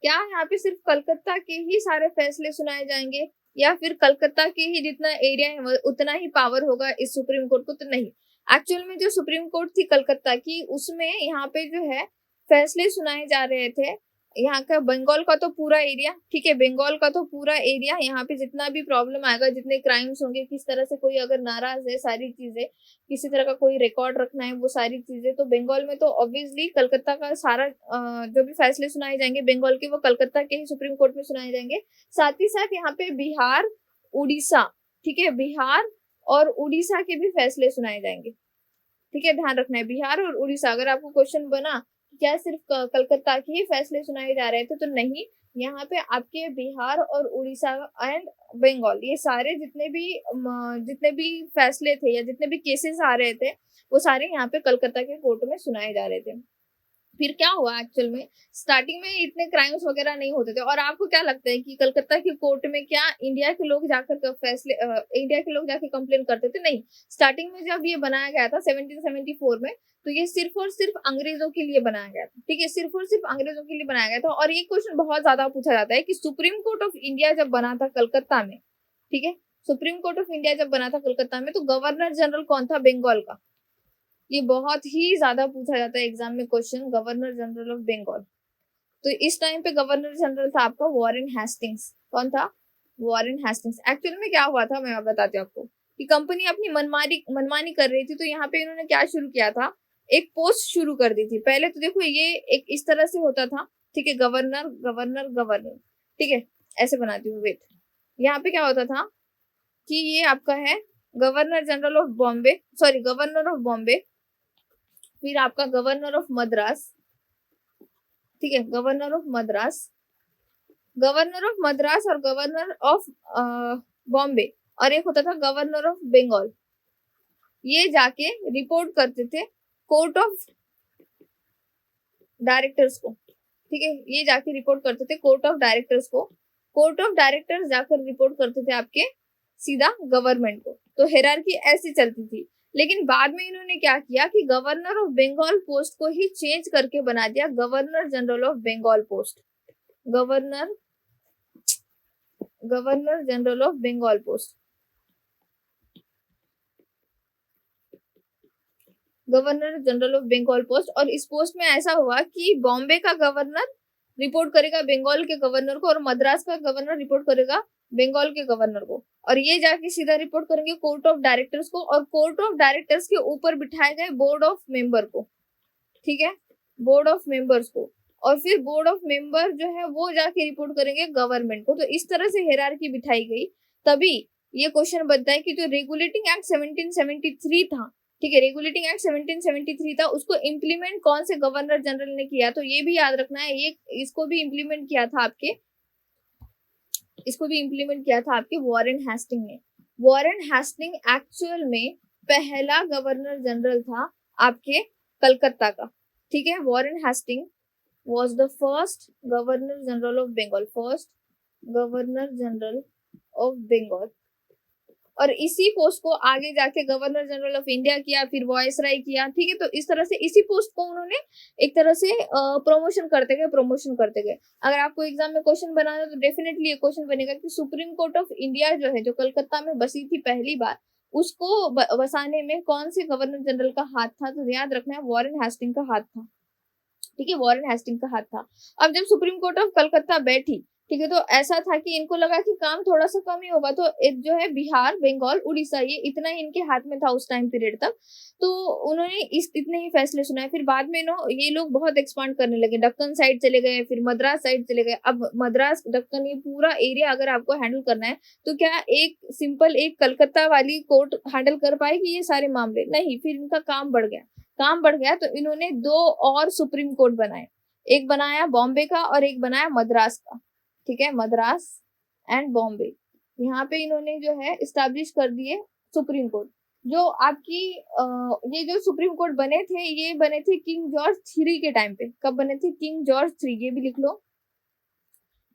क्या यहाँ पे सिर्फ कलकत्ता के ही सारे फैसले सुनाए जाएंगे या फिर कलकत्ता के ही जितना एरिया है उतना ही पावर होगा इस सुप्रीम कोर्ट को? तो नहीं, एक्चुअल में जो सुप्रीम कोर्ट थी कलकत्ता की, उसमें यहाँ पे जो है फैसले सुनाए जा रहे थे। यहाँ का बंगाल का तो पूरा एरिया, ठीक है, बंगाल का तो पूरा एरिया, यहाँ पे जितना भी प्रॉब्लम आएगा, जितने क्राइम्स होंगे, किस तरह से कोई अगर नाराज है, सारी चीजें, किसी तरह का कोई रिकॉर्ड रखना है, वो सारी चीजें तो बंगाल में तो ऑब्वियसली कलकत्ता का सारा जो भी फैसले सुनाए जाएंगे बंगाल के, वो कलकत्ता के ही सुप्रीम कोर्ट में सुनाए जाएंगे। साथ ही साथ यहाँ पे बिहार, उड़ीसा, ठीक है, बिहार और उड़ीसा के भी फैसले सुनाए जाएंगे, ठीक है, ध्यान रखना है बिहार और उड़ीसा। अगर आपको क्वेश्चन बना क्या सिर्फ कलकत्ता के ही फैसले सुनाए जा रहे थे, तो नहीं, यहाँ पे आपके बिहार और उड़ीसा एंड बंगाल, ये सारे जितने भी फैसले थे या जितने भी केसेस आ रहे थे, वो सारे यहाँ पे कलकत्ता के कोर्ट में सुनाए जा रहे थे। फिर क्या हुआ, एक्चुअल में स्टार्टिंग में इतने क्राइम्स वगैरह नहीं होते थे। और आपको क्या लगता है कि कलकत्ता की कोर्ट में क्या इंडिया के लोग जाकर इंडिया के लोग जाकर कंप्लेन करते थे? नहीं, स्टार्टिंग में जब ये बनाया गया था 1774 में, तो ये सिर्फ और सिर्फ अंग्रेजों के लिए बनाया गया था, ठीक है, सिर्फ और सिर्फ अंग्रेजों के लिए बनाया गया था। और ये क्वेश्चन बहुत ज्यादा पूछा जाता है कि सुप्रीम कोर्ट ऑफ इंडिया जब बना था कलकत्ता में, ठीक है, सुप्रीम कोर्ट ऑफ इंडिया जब बना था कलकत्ता में, तो गवर्नर जनरल कौन था बंगाल का? ये बहुत ही ज्यादा पूछा जाता है एग्जाम में question, governor general of Bengal. तो इस टाइम पे गवर्नर जनरल था आपका वॉरेन हेस्टिंग्स। कौन था? Warren Hastings. एक्चुअल में क्या हुआ था मैं बताती हूँ आपको कि कंपनी अपनी मनमानी कर रही थी, तो यहाँ पे इन्होंने क्या शुरू किया था, एक पोस्ट शुरू कर दी थी। पहले तो देखो ये एक इस तरह से होता था, ठीक है, गवर्नर गवर्नर गवर्नर, ठीक है, ऐसे बनाती हूँ, वेट, यहाँ पे क्या होता था कि ये आपका है governor general of Bombay, sorry governor of Bombay, फिर आपका गवर्नर ऑफ मद्रास, ठीक है, governor of Madras, governor of Madras और गवर्नर ऑफ बॉम्बे, और एक होता था गवर्नर ऑफ बंगाल। ये जाके रिपोर्ट करते थे कोर्ट ऑफ डायरेक्टर्स को, ठीक है, ये जाके रिपोर्ट करते थे कोर्ट ऑफ डायरेक्टर्स को। कोर्ट ऑफ डायरेक्टर्स जाकर रिपोर्ट करते थे आपके सीधा गवर्नमेंट को। तो हायरार्की ऐसी चलती थी। लेकिन बाद में इन्होंने क्या किया कि गवर्नर ऑफ बंगाल पोस्ट को ही चेंज करके बना दिया governor general of Bengal post, governor general of Bengal post, governor general of Bengal post. और इस पोस्ट में ऐसा हुआ कि बॉम्बे का गवर्नर रिपोर्ट करेगा बंगाल के गवर्नर को, और मद्रास का गवर्नर रिपोर्ट करेगा बंगाल के गवर्नर को, और ये जाके सीधा रिपोर्ट करेंगे कोर्ट ऑफ डायरेक्टर्स को, और कोर्ट ऑफ डायरेक्टर्स के ऊपर बिठाए गए बोर्ड ऑफ मेंबर को, ठीक है, बोर्ड ऑफ मेंबर्स को, और फिर बोर्ड ऑफ मेंबर जो है वो जाके रिपोर्ट करेंगे गवर्नमेंट को। तो इस तरह से हायरार्की बिठाई गई। तभी ये क्वेश्चन बनता है कि जो रेगुलेटिंग एक्ट 1773 था, ठीक है, रेगुलेटिंग एक्ट 1773 था, उसको इम्प्लीमेंट कौन से गवर्नर जनरल ने किया? तो ये भी याद रखना है, ये इसको भी इम्प्लीमेंट किया था आपके वॉरेन हेस्टिंग ने। वॉरेन हेस्टिंग एक्चुअल में पहला गवर्नर जनरल था आपके कलकत्ता का, ठीक है। Warren Hastings was the first governor general of Bengal, first governor general of Bengal। और इसी पोस्ट को आगे जाके गवर्नर जनरल ऑफ इंडिया किया, फिर वॉइसराय किया, ठीक है। तो इस तरह से इसी पोस्ट को उन्होंने एक तरह से प्रमोशन करते गए। अगर आपको एग्जाम में क्वेश्चन बनाना है तो डेफिनेटली ये क्वेश्चन बनेगा कि सुप्रीम कोर्ट ऑफ इंडिया जो है, जो कलकत्ता में बसी थी पहली बार, उसको बसाने में कौन से गवर्नर जनरल का हाथ था? तो याद रखना है वॉरेन हेस्टिंग का हाथ था, ठीक है, वॉरेन हेस्टिंग का हाथ था। अब जब सुप्रीम कोर्ट ऑफ कलकत्ता बैठी, ठीक है, तो ऐसा था कि इनको लगा कि काम थोड़ा-सा कम ही होगा, तो एक जो है बिहार, बंगाल, उड़ीसा ये इतना ही इनके हाथ में था उस टाइम पीरियड तक। तो उन्होंने इस इतने ही फैसले सुनाए। फिर बाद में ये लोग बहुत एक्सपांड करने लगे, दक्कन साइड चले गए, फिर मद्रास साइड चले गए। अब मद्रास, दक्कन ये पूरा एरिया अगर आपको हैंडल करना है, तो क्या एक कलकत्ता वाली कोर्ट हैंडल कर पाएगी ये सारे मामले? नहीं, फिर इनका काम बढ़ गया। काम बढ़ गया तो इन्होंने 2 और सुप्रीम कोर्ट बनाए। एक बनाया बॉम्बे का और एक बनाया मद्रास का। ठीक है, मद्रास एंड बॉम्बे, यहाँ पे इन्होंने जो है इस्टेब्लिश कर दिए सुप्रीम कोर्ट। जो आपकी ये जो सुप्रीम कोर्ट बने थे, ये बने थे किंग जॉर्ज 3 के टाइम पे। कब बने थे? किंग जॉर्ज 3, ये भी लिख लो,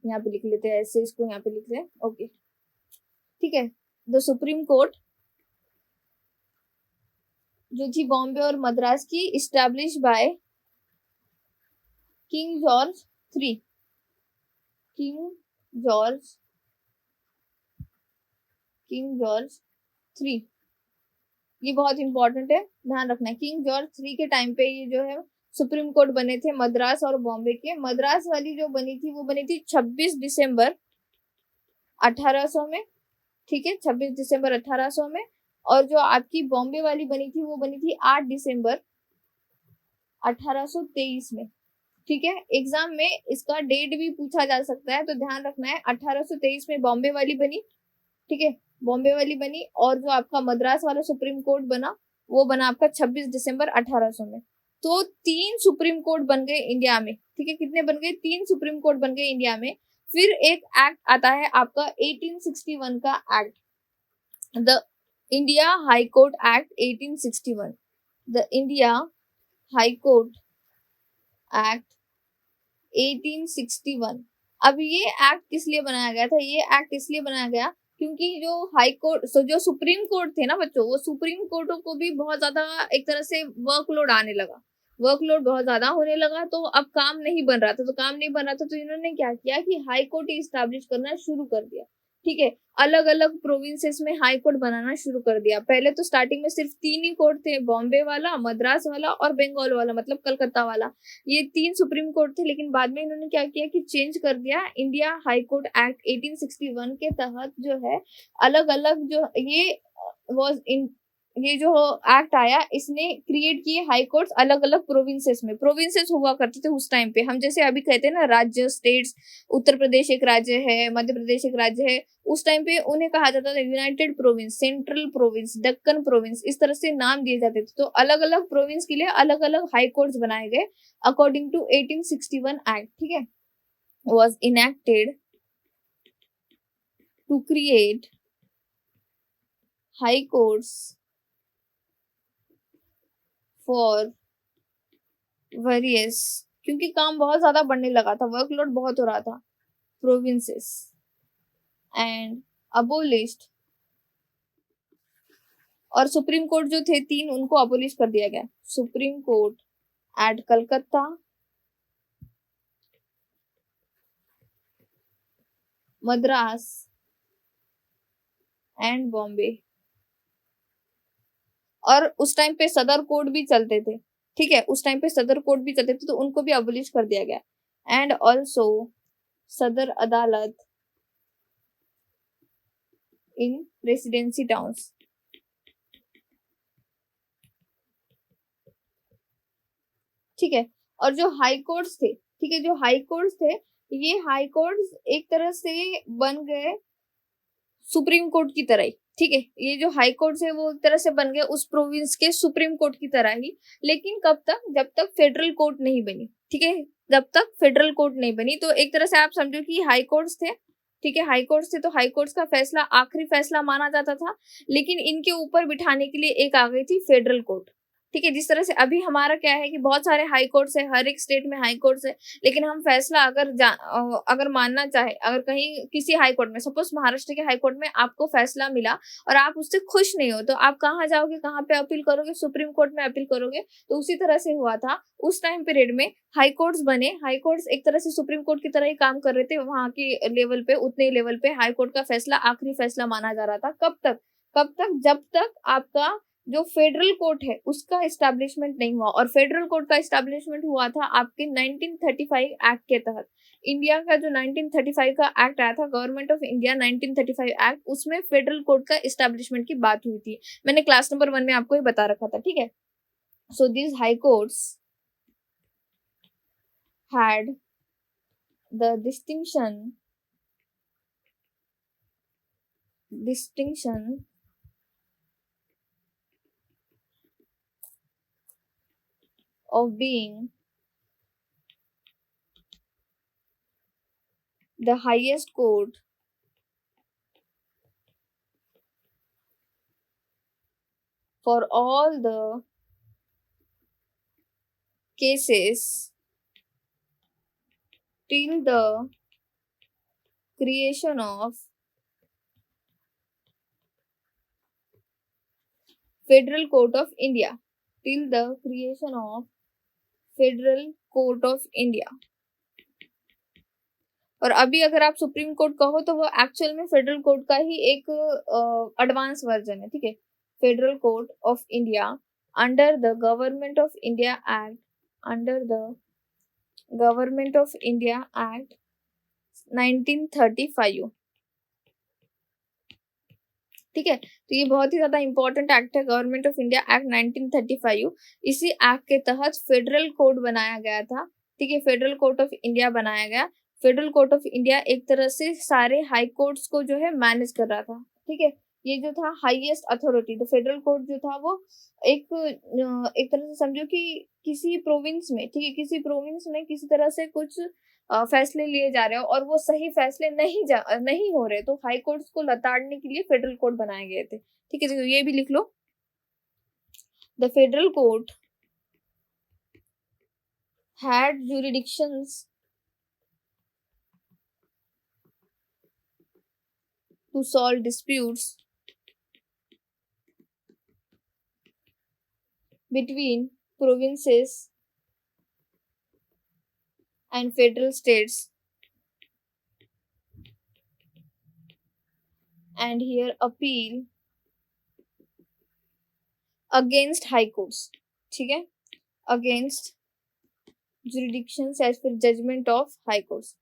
यहाँ पे लिख लेते हैं, ऐसे इसको यहाँ पे लिख लें। ओके, ठीक है। द सुप्रीम कोर्ट जो थी बॉम्बे और मद्रास की, establish by king George 3, king George 3, ये बहुत इंपॉर्टेंट है, ध्यान रखना है। किंग जॉर्ज 3 के टाइम पे ये जो है सुप्रीम कोर्ट बने थे मद्रास और बॉम्बे के। मद्रास वाली जो बनी थी वो बनी थी 26 दिसंबर 1800 में। ठीक है, 26 दिसंबर 1800 में। और जो आपकी बॉम्बे वाली बनी थी वो बनी थी 8 दिसंबर 1823 में। ठीक है, एग्जाम में इसका डेट भी पूछा जा सकता है, तो ध्यान रखना है। 1823 में बॉम्बे वाली बनी, ठीक है, बॉम्बे वाली बनी। और जो आपका मद्रास वाला सुप्रीम कोर्ट बना वो बना आपका 26 दिसंबर 1800 में। तो 3 सुप्रीम कोर्ट बन गए इंडिया में। ठीक है, कितने बन गए? 3 सुप्रीम कोर्ट बन गए इंडिया में। फिर एक एक्ट आता है आपका 1861 का act, the India high court act 1861। The India high court act 1861। अब ये एक्ट किस लिए बनाया गया था? ये एक्ट इसलिए बनाया गया क्योंकि जो हाई कोर्ट, जो सुप्रीम कोर्ट थे ना बच्चों, वो सुप्रीम कोर्टों को भी बहुत ज्यादा एक तरह से वर्कलोड आने लगा, वर्कलोड बहुत ज्यादा होने लगा। तो अब काम नहीं बन रहा था, तो इन्होंने क्या किया कि हाई कोर्ट ही स्टैब्लिश करना शुरू कर दिया। ठीक है, अलग अलग प्रोविंसेस में हाई कोर्ट बनाना शुरू कर दिया। पहले तो स्टार्टिंग में सिर्फ 3 ही कोर्ट थे, बॉम्बे वाला, मद्रास वाला और बंगाल वाला, मतलब कलकत्ता वाला। ये 3 सुप्रीम कोर्ट थे। लेकिन बाद में इन्होंने क्या किया कि चेंज कर दिया। इंडिया हाई कोर्ट एक्ट 1861 के तहत जो है अलग अलग जो ये जो एक्ट आया, इसने क्रिएट किए हाई कोर्ट्स अलग अलग प्रोविंसेस में। प्रोविंसेस हुआ करते थे उस टाइम पे, हम जैसे अभी कहते हैं ना राज्य, स्टेट्स। उत्तर प्रदेश एक राज्य है, मध्य प्रदेश एक राज्य है। उस टाइम पे उन्हें कहा जाता था United province, central province, Deccan province, इस तरह से नाम दिए जाते थे। तो अलग अलग प्रोविंस के लिए अलग अलग हाई कोर्ट्स बनाए गए अकॉर्डिंग टू 1861 एक्ट। ठीक है, was enacted to create high courts for various, क्योंकि काम बहुत ज्यादा बढ़ने लगा था, वर्कलोड बहुत हो रहा था, प्रोविंसेस एंड अबोलिश्ड। और सुप्रीम कोर्ट जो थे 3, उनको अबोलिश कर दिया गया। Supreme court at Calcutta, Madras and Bombay. और उस टाइम पे सदर कोर्ट भी चलते थे। ठीक है, उस टाइम पे सदर कोर्ट भी चलते थे, तो उनको भी अबोलिश कर दिया गया। एंड ऑल्सो सदर अदालत इन रेसिडेंसी टाउन्स। ठीक है, और जो हाई कोर्ट्स थे, ठीक है, जो हाई कोर्ट्स थे, ये हाई कोर्ट्स एक तरह से बन गए सुप्रीम कोर्ट की तरह ही। ठीक है, ये जो हाई कोर्ट है वो एक तरह से बन गए उस प्रोविंस के सुप्रीम कोर्ट की तरह ही। लेकिन कब तक? जब तक फेडरल कोर्ट नहीं बनी। ठीक है, जब तक फेडरल कोर्ट नहीं बनी, तो एक तरह से आप समझो कि हाई कोर्ट्स थे। ठीक है, हाई कोर्ट्स थे, तो हाई कोर्ट्स का फैसला आखिरी फैसला माना जाता था। लेकिन इनके ऊपर बिठाने के लिए एक आ गई थी फेडरल कोर्ट। ठीक है, जिस तरह से अभी हमारा क्या है कि बहुत सारे हाई कोर्ट्स है, हर एक स्टेट में हाई कोर्ट्स है। लेकिन हम फैसला अगर मानना चाहे, अगर कहीं किसी हाई कोर्ट में, सपोज महाराष्ट्र के हाई कोर्ट में आपको फैसला मिला और आप उससे खुश नहीं हो, तो आप कहाँ जाओगे, कहाँ पे अपील करोगे? सुप्रीम कोर्ट में अपील करोगे। तो उसी तरह से हुआ था उस टाइम पीरियड में। हाई कोर्ट्स बने, हाई कोर्ट्स एक तरह से सुप्रीम कोर्ट की तरह ही काम कर रहे थे वहां के लेवल पे। उतने लेवल पे हाई कोर्ट का फैसला आखिरी फैसला माना जा रहा था। कब तक? जब तक आपका जो फेडरल कोर्ट है उसका एस्टैब्लिशमेंट नहीं हुआ। और फेडरल कोर्ट का एस्टैब्लिशमेंट हुआ था आपके 1935 एक्ट के तहत। इंडिया का जो 1935 का एक्ट आया था, गवर्नमेंट ऑफ इंडिया 1935 एक्ट, उसमें फेडरल कोर्ट का इस्टेब्लिशमेंट की बात हुई थी। मैंने क्लास नंबर 1 में आपको ये बता रखा था, ठीक है। So this high courts had the distinction of being the highest court for all the cases till the creation of Federal Court of India, till the creation of Federal Court of India। और अभी अगर आप supreme court कहो तो वो actual में federal court का ही एक एडवांस वर्जन है, ठीक है। Federal court of India under the government of India act, under the government of India act 1935, ठीक है। तो ये बहुत ही ज्यादा इंपॉर्टेंट एक्ट है, गवर्नमेंट ऑफ इंडिया एक्ट 1935। इसी एक्ट के तहत फेडरल कोर्ट बनाया गया था, ठीक है। फेडरल कोर्ट ऑफ इंडिया बनाया गया। फेडरल कोर्ट ऑफ इंडिया एक तरह से सारे हाई कोर्ट्स को जो है मैनेज कर रहा था, ठीक है। ये जो था हाईएस्ट अथॉरिटी, तो फेडरल कोर्ट जो था वो एक तरह से समझो कि किसी प्रोविंस में, ठीक है, किसी प्रोविंस में किसी तरह से कुछ फैसले लिए जा रहे हो और वो सही फैसले नहीं हो रहे, तो हाई कोर्ट्स को लताड़ने के लिए फेडरल कोर्ट बनाए गए थे, ठीक है। तो ये भी लिख लो, the federal court had jurisdictions to solve disputes between provinces and federal states, and here appeal against high courts, ठीक है, against jurisdictions as per judgment of high courts,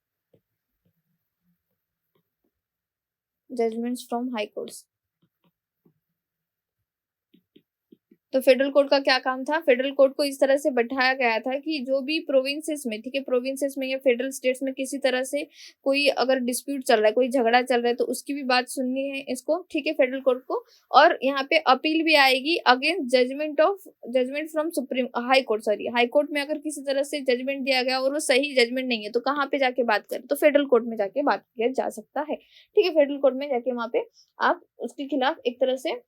judgments from high courts। तो federal court का क्या काम था? Federal court को इस तरह से बैठाया गया था कि जो भी प्रोविंसेस में, ठीक है, प्रोविंसेस में या फेडरल स्टेट्स में किसी तरह से कोई अगर डिस्प्यूट चल रहा है, कोई झगड़ा चल रहा है, तो उसकी भी बात सुननी है इसको, ठीक है, फेडरल कोर्ट को। और यहाँ पे अपील भी आएगी against judgment from supreme high court, sorry high court में अगर किसी तरह से जजमेंट दिया गया और वो सही जजमेंट नहीं है, तो कहाँ पे जाके बात करें? तो फेडरल कोर्ट में जाके बात किया जा सकता है, ठीक है। फेडरल कोर्ट में जाके वहां पे आप उसके खिलाफ एक तरह से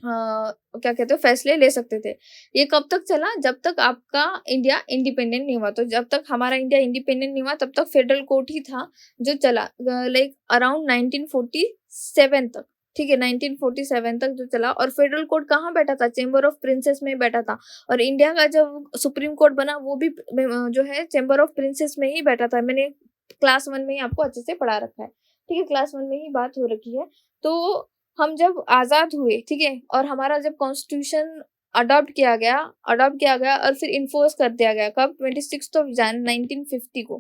क्या कहते हो, फैसले ले सकते थे। ये कब तक चला? जब तक आपका इंडिया इंडिपेंडेंट नहीं हुआ। तो जब तक हमारा इंडिया इंडिपेंडेंट नहीं हुआ तब तक फेडरल कोर्ट ही था जो चला, लाइक अराउंड 1947 तक, ठीक है, 1947 तक जो चला। और फेडरल कोर्ट कहाँ बैठा था? चेंबर ऑफ प्रिंसेस में बैठा था। और इंडिया का जब सुप्रीम कोर्ट बना वो भी जो है चेंबर ऑफ प्रिंसेस में ही बैठा था। मैंने क्लास 1 में ही आपको अच्छे से पढ़ा रखा है, ठीक है, क्लास 1 में ही बात हो रखी है। तो हम जब आजाद हुए, ठीक है, और हमारा जब कॉन्स्टिट्यूशन अडॉप्ट किया गया और फिर इन्फोर्स कर दिया गया, कब? 26 ऑफ जैन 1950 को,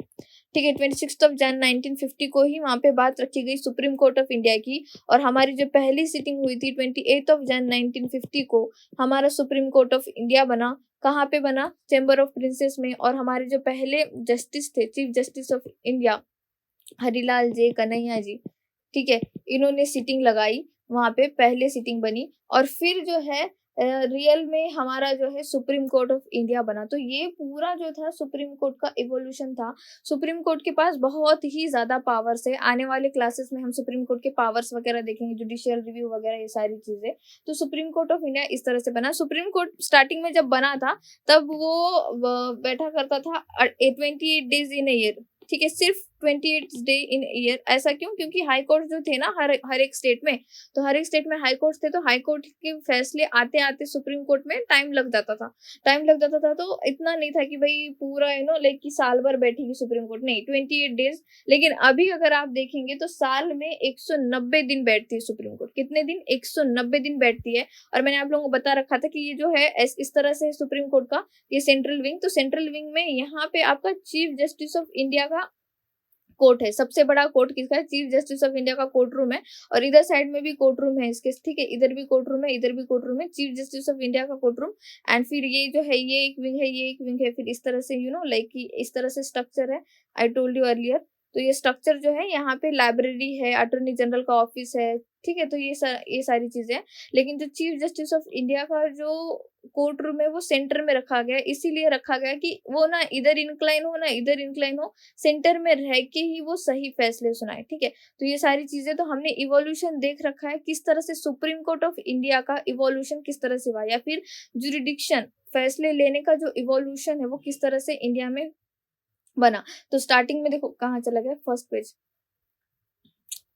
ठीक है, 26 ऑफ जैन 1950 को ही वहां पे बात रखी गई सुप्रीम कोर्ट ऑफ इंडिया की। और हमारी जो पहली सिटिंग हुई थी 28 ऑफ जैन 1950 को हमारा सुप्रीम कोर्ट ऑफ इंडिया बना। कहाँ पे बना? चेंबर ऑफ प्रिंसेस में। और हमारे जो पहले जस्टिस थे, chief justice of India Harilal J Kania ji, ठीक है, इन्होंने सिटिंग लगाई वहां पे, पहले सिटिंग बनी। और फिर जो है रियल में हमारा जो है सुप्रीम कोर्ट ऑफ इंडिया बना। तो ये पूरा जो था सुप्रीम कोर्ट का इवोल्यूशन था। सुप्रीम कोर्ट के पास बहुत ही ज्यादा पावर्स है। आने वाले क्लासेस में हम सुप्रीम कोर्ट के पावर्स वगैरह देखेंगे, जुडिशियल रिव्यू वगैरह, ये सारी चीजें। तो सुप्रीम कोर्ट ऑफ इंडिया इस तरह से बना। सुप्रीम कोर्ट स्टार्टिंग में जब बना था तब वो बैठा करता था 28 डेज इन ईयर, ठीक है, सिर्फ 28 डे इन ईयर। ऐसा क्यों? क्योंकि हाई कोर्ट जो थे ना हर एक स्टेट में, तो हर एक स्टेट में हाई कोर्ट थे, तो हाई कोर्ट के फैसले आते आते सुप्रीम कोर्ट में टाइम लग जाता था। तो इतना नहीं था कि भाई पूरा लाइक कि साल भर बैठेगी सुप्रीम कोर्ट, नहीं, 28 डेज। लेकिन अभी अगर आप देखेंगे तो साल में 190 दिन बैठती है सुप्रीम कोर्ट। कितने दिन? 190 दिन बैठती है। और मैंने आप लोगों को बता रखा था कि ये जो है इस तरह से सुप्रीम कोर्ट का ये सेंट्रल विंग। तो सेंट्रल विंग में यहाँ पे आपका चीफ जस्टिस ऑफ इंडिया का कोर्ट है, सबसे बड़ा कोर्ट किसका है? चीफ जस्टिस ऑफ इंडिया का कोर्ट रूम है, और इधर साइड में भी कोर्ट रूम है इसके, ठीक है, इधर भी कोर्ट रूम है, इधर भी कोर्ट रूम है, चीफ जस्टिस ऑफ इंडिया का कोर्ट रूम। एंड फिर ये जो है ये एक विंग है, ये एक विंग है, फिर इस तरह से लाइक कि इस तरह से स्ट्रक्चर है। I told you earlier. तो ये स्ट्रक्चर जो है, यहाँ पे लाइब्रेरी है, अटॉर्नी जनरल का ऑफिस है, ठीक है। तो ये सारी चीजें हैं। लेकिन जो चीफ जस्टिस ऑफ इंडिया का जो कोर्ट रूम है वो सेंटर में रखा गया है, इसीलिए रखा गया कि वो ना इधर इंक्लाइन हो ना इधर इंक्लाइन हो, सेंटर में रह के ही वो सही फैसले सुनाए, ठीक है। तो ये सारी चीजें तो हमने इवोल्यूशन देख रखा है, किस तरह से सुप्रीम कोर्ट ऑफ इंडिया का इवोल्यूशन किस तरह से हुआ, या फिर जुरिडिक्शन फैसले लेने का जो इवोल्यूशन है वो किस तरह से इंडिया में बना। तो स्टार्टिंग में देखो कहाँ चला गया, first page,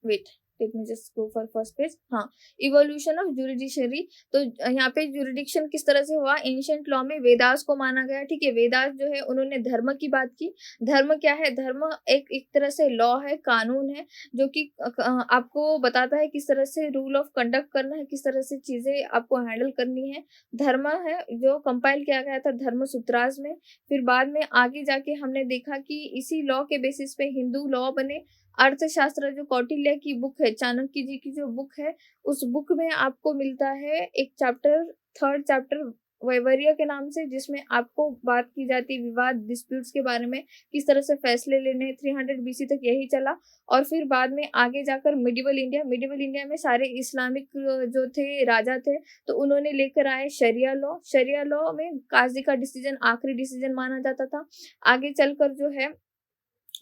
wait let me just go for first page. हाँ, इवोल्यूशन ऑफ जुरिडिशरी। तो यहाँ पे जुरिडिक्शन किस तरह से हुआ, एंशिएंट लॉ में वेदास को माना गया, ठीक है। वेदास जो है उन्होंने धर्म की बात की। धर्म क्या है? धर्म एक तरह से लॉ है, कानून है, जो कि आपको बताता है किस तरह से रूल ऑफ कंडक्ट करना है, किस तरह से चीजें आपको हैंडल करनी है। धर्म है जो कंपाइल किया गया था धर्म सूत्रास में। फिर बाद में आगे जाके हमने देखा कि इसी लॉ के बेसिस पे हिंदू लॉ बने। अर्थशास्त्र जो कौटिल्य की बुक है, चाणक्य जी की जो बुक है, उस बुक में आपको मिलता है एक चैप्टर, थर्ड चैप्टर वैवर्य के नाम से, जिसमें आपको बात की जाती है विवाद डिस्प्यूट्स के बारे में, किस तरह से फैसले लेने। 300 बीसी तक यही चला। और फिर बाद में आगे जाकर मिडिवल इंडिया में सारे इस्लामिक जो थे राजा थे, तो उन्होंने लेकर आए शरिया लॉ। शरिया लॉ में काजी का डिसीजन आखिरी डिसीजन माना जाता था। आगे चलकर जो है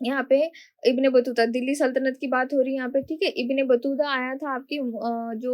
यहाँ पे इब्ने बतूता, दिल्ली सल्तनत की बात हो रही है यहाँ पे, ठीक है। इब्ने बतूता आया था आपकी जो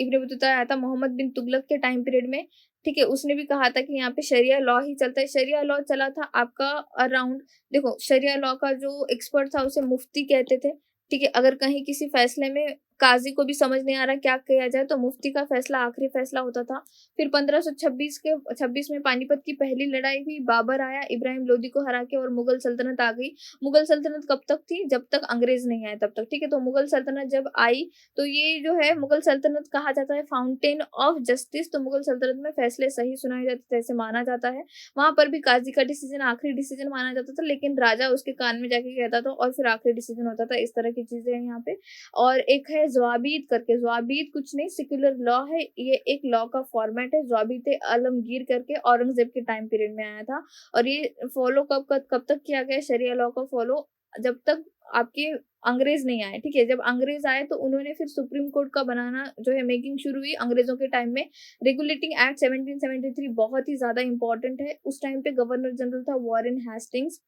इब्ने बतूता आया था मोहम्मद बिन तुगलक के टाइम पीरियड में, ठीक है। उसने भी कहा था कि यहाँ पे शरिया लॉ ही चलता है। शरिया लॉ चला था आपका अराउंड, देखो शरिया लॉ का जो एक्सपर्ट था उसे मुफ्ती कहते थे, ठीक है। अगर कहीं किसी फैसले में काजी को भी समझ नहीं आ रहा क्या किया जाए, तो मुफ्ती का फैसला आखिरी फैसला होता था। फिर 1526 में पानीपत की पहली लड़ाई हुई, बाबर आया, इब्राहिम लोदी को हरा के, और मुगल सल्तनत आ गई। मुगल सल्तनत कब तक थी? जब तक अंग्रेज नहीं आए तब तक, ठीक है। तो मुगल सल्तनत जब आई, तो ये जो है मुगल सल्तनत कहा जाता है फाउंटेन ऑफ जस्टिस। तो मुगल सल्तनत में फैसले सही सुनाए जाते थे, ऐसे माना जाता है। वहां पर भी काजी का डिसीजन आखिरी डिसीजन माना जाता था, लेकिन राजा उसके कान में जाके कहता था और फिर आखिरी डिसीजन होता था। इस तरह की चीजें हैं यहाँ पे। और एक है ज़्वाबीत करके, ज़्वाबीत कुछ नहीं, सेक्युलर लॉ है, ये एक लॉ का फॉर्मेट है। ज़्वाबीत आलमगीर करके औरंगजेब के टाइम पीरियड में आया था। और ये फॉलो कब तक किया गया शरिया लॉ का फॉलो? जब तक आपके अंग्रेज नहीं आए, ठीक है। जब अंग्रेज आए तो उन्होंने फिर सुप्रीम कोर्ट का बनाना जो है मेकिंग शुरू हुई अंग्रेजों के टाइम में। रेगुलेटिंग एक्ट 1773 बहुत ही ज्यादा इंपॉर्टेंट है। उस टाइम पे गवर्नर जनरल था वॉरेन हेस्टिंग्स।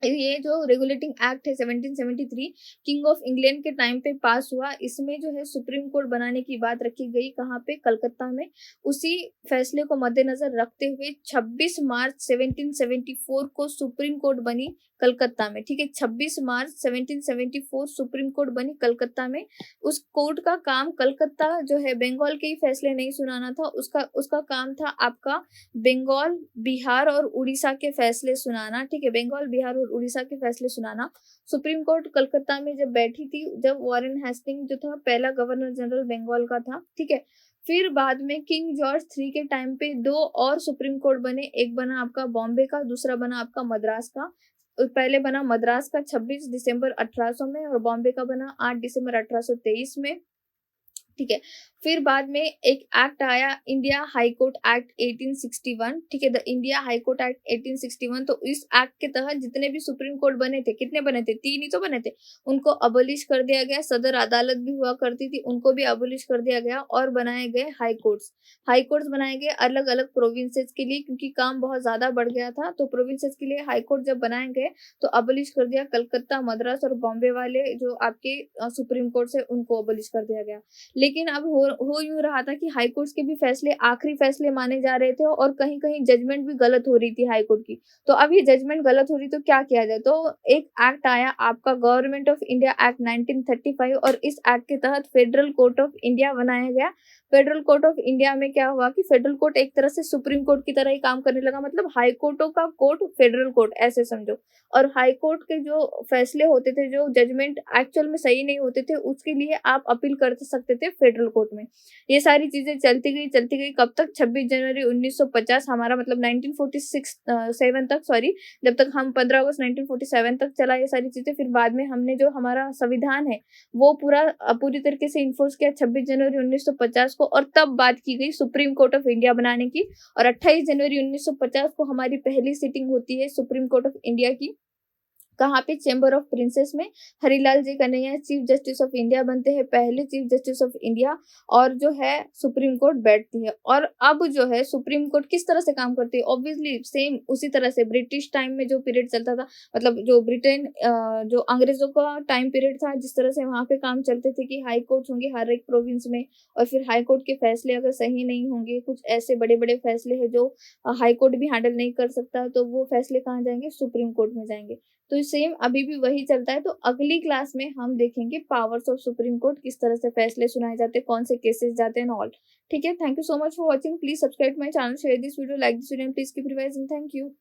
ये जो रेगुलेटिंग एक्ट है 1773 किंग ऑफ इंग्लैंड के टाइम पे पास हुआ। इसमें जो है सुप्रीम कोर्ट बनाने की बात रखी गई, कहाँ पे? कलकत्ता में। उसी फैसले को मद्देनजर रखते हुए 26 मार्च 1774 को सुप्रीम कोर्ट बनी कलकत्ता में, ठीक है। 26 मार्च 1774 सुप्रीम कोर्ट बनी कलकत्ता में। उस कोर्ट का काम कलकत्ता जो है बंगाल के ही फैसले नहीं सुनाना था, उसका काम था आपका बंगाल, बिहार और उड़ीसा के फैसले सुनाना, ठीक है। बंगाल, बिहार और उड़ीसा के फैसले सुनाना। सुप्रीम कोर्ट कलकत्ता में जब बैठी थी, जब वॉरेन हेस्टिंग जो था पहला गवर्नर जनरल बंगाल का था, ठीक है। फिर बाद में किंग जॉर्ज 3 के टाइम पे 2 और सुप्रीम कोर्ट बने। एक बना आपका बॉम्बे का, दूसरा बना आपका मद्रास का। पहले बना मद्रास का 26 दिसंबर 1800 में, और बॉम्बे का बना 8 दिसंबर 1823 में, ठीक है। फिर बाद में एक एक्ट आया, इंडिया हाई कोर्ट एक्ट 1861, ठीक है। The India high court act 1861। तो इस एक्ट के तहत जितने भी सुप्रीम कोर्ट बने थे, कितने बने थे? 3 ही तो बने थे। उनको अबोलिश कर दिया गया। सदर अदालत भी हुआ करती थी, उनको भी अबोलिश कर दिया गया, और बनाए गए हाई कोर्ट्स। हाई कोर्ट्स बनाए गए अलग अलग प्रोविंसेस के लिए, क्योंकि काम बहुत ज्यादा बढ़ गया था। तो प्रोविंसेस के लिए हाई कोर्ट जब बनाए गए तो अबोलिश कर दिया। कलकत्ता, मद्रास और बॉम्बे वाले जो आपके सुप्रीम कोर्ट है उनको अबोलिश कर दिया गया। लेकिन अब हो यूं रहा था कि हाई कोर्ट के भी फैसले आखिरी फैसले माने जा रहे थे, और कहीं कहीं जजमेंट भी गलत हो रही थी हाई कोर्ट की। तो अब ये जजमेंट गलत हो रही, तो क्या किया जाए? तो एक एक्ट आया आपका गवर्नमेंट ऑफ इंडिया एक्ट 1935, और इस एक्ट के तहत फेडरल कोर्ट ऑफ इंडिया बनाया गया। फेडरल कोर्ट ऑफ इंडिया में क्या हुआ कि फेडरल कोर्ट एक तरह से सुप्रीम कोर्ट की तरह ही काम करने लगा, मतलब हाई कोर्टों का कोर्ट फेडरल कोर्ट, ऐसे समझो। और हाई कोर्ट के जो फैसले होते थे, जो जजमेंट एक्चुअल में सही नहीं होते थे, उसके लिए आप अपील कर सकते थे फेडरल कोर्ट में। ये सारी चीज़ें चलती गई कब तक 26 जनवरी 1950 हमारा मतलब 1946 7 तक सॉरी जब तक हम 15 अगस्त 1947 तक चला ये सारी चीज़ें। फिर बाद में हमने जो हमारा संविधान है वो पूरी तरीके से इन्फोर्स किया 26 जनवरी 1950 को और तब बात की गई सुप्रीम कोर्ट ऑफ इंडिया बनाने की और 28 जनवरी 1950 को हमारी पहली सिटिंग होती है सुप्रीम कोर्ट ऑफ इंडिया की। कहाँ पे? चेंबर ऑफ प्रिंसेस में। Harilal ji Kania chief justice of India बनते हैं, पहले चीफ जस्टिस ऑफ इंडिया और जो है सुप्रीम कोर्ट बैठती है। और अब जो है सुप्रीम कोर्ट किस तरह से काम करती है? ऑब्वियसली सेम उसी तरह से ब्रिटिश टाइम में जो पीरियड चलता था, मतलब जो ब्रिटेन जो अंग्रेजों का टाइम पीरियड था, जिस तरह से वहाँ पे काम चलते थे कि हाई कोर्ट होंगे हर एक प्रोविंस में और फिर हाई कोर्ट के फैसले अगर सही नहीं होंगे, कुछ ऐसे बड़े-बड़े फैसले हैं जो हाई कोर्ट भी हैंडल नहीं कर सकता, तो वो फैसले कहाँ जाएँगे? सुप्रीम कोर्ट में जाएँगे। तो सेम अभी भी वही चलता है। तो अगली क्लास में हम देखेंगे पावर्स ऑफ सुप्रीम कोर्ट, किस तरह से फैसले सुनाए जाते हैं, कौन से केसेस जाते हैं एंड ऑल। ठीक है, thank you so much for watching. Please subscribe my channel, share this video, like this video and please keep revising. Thank you.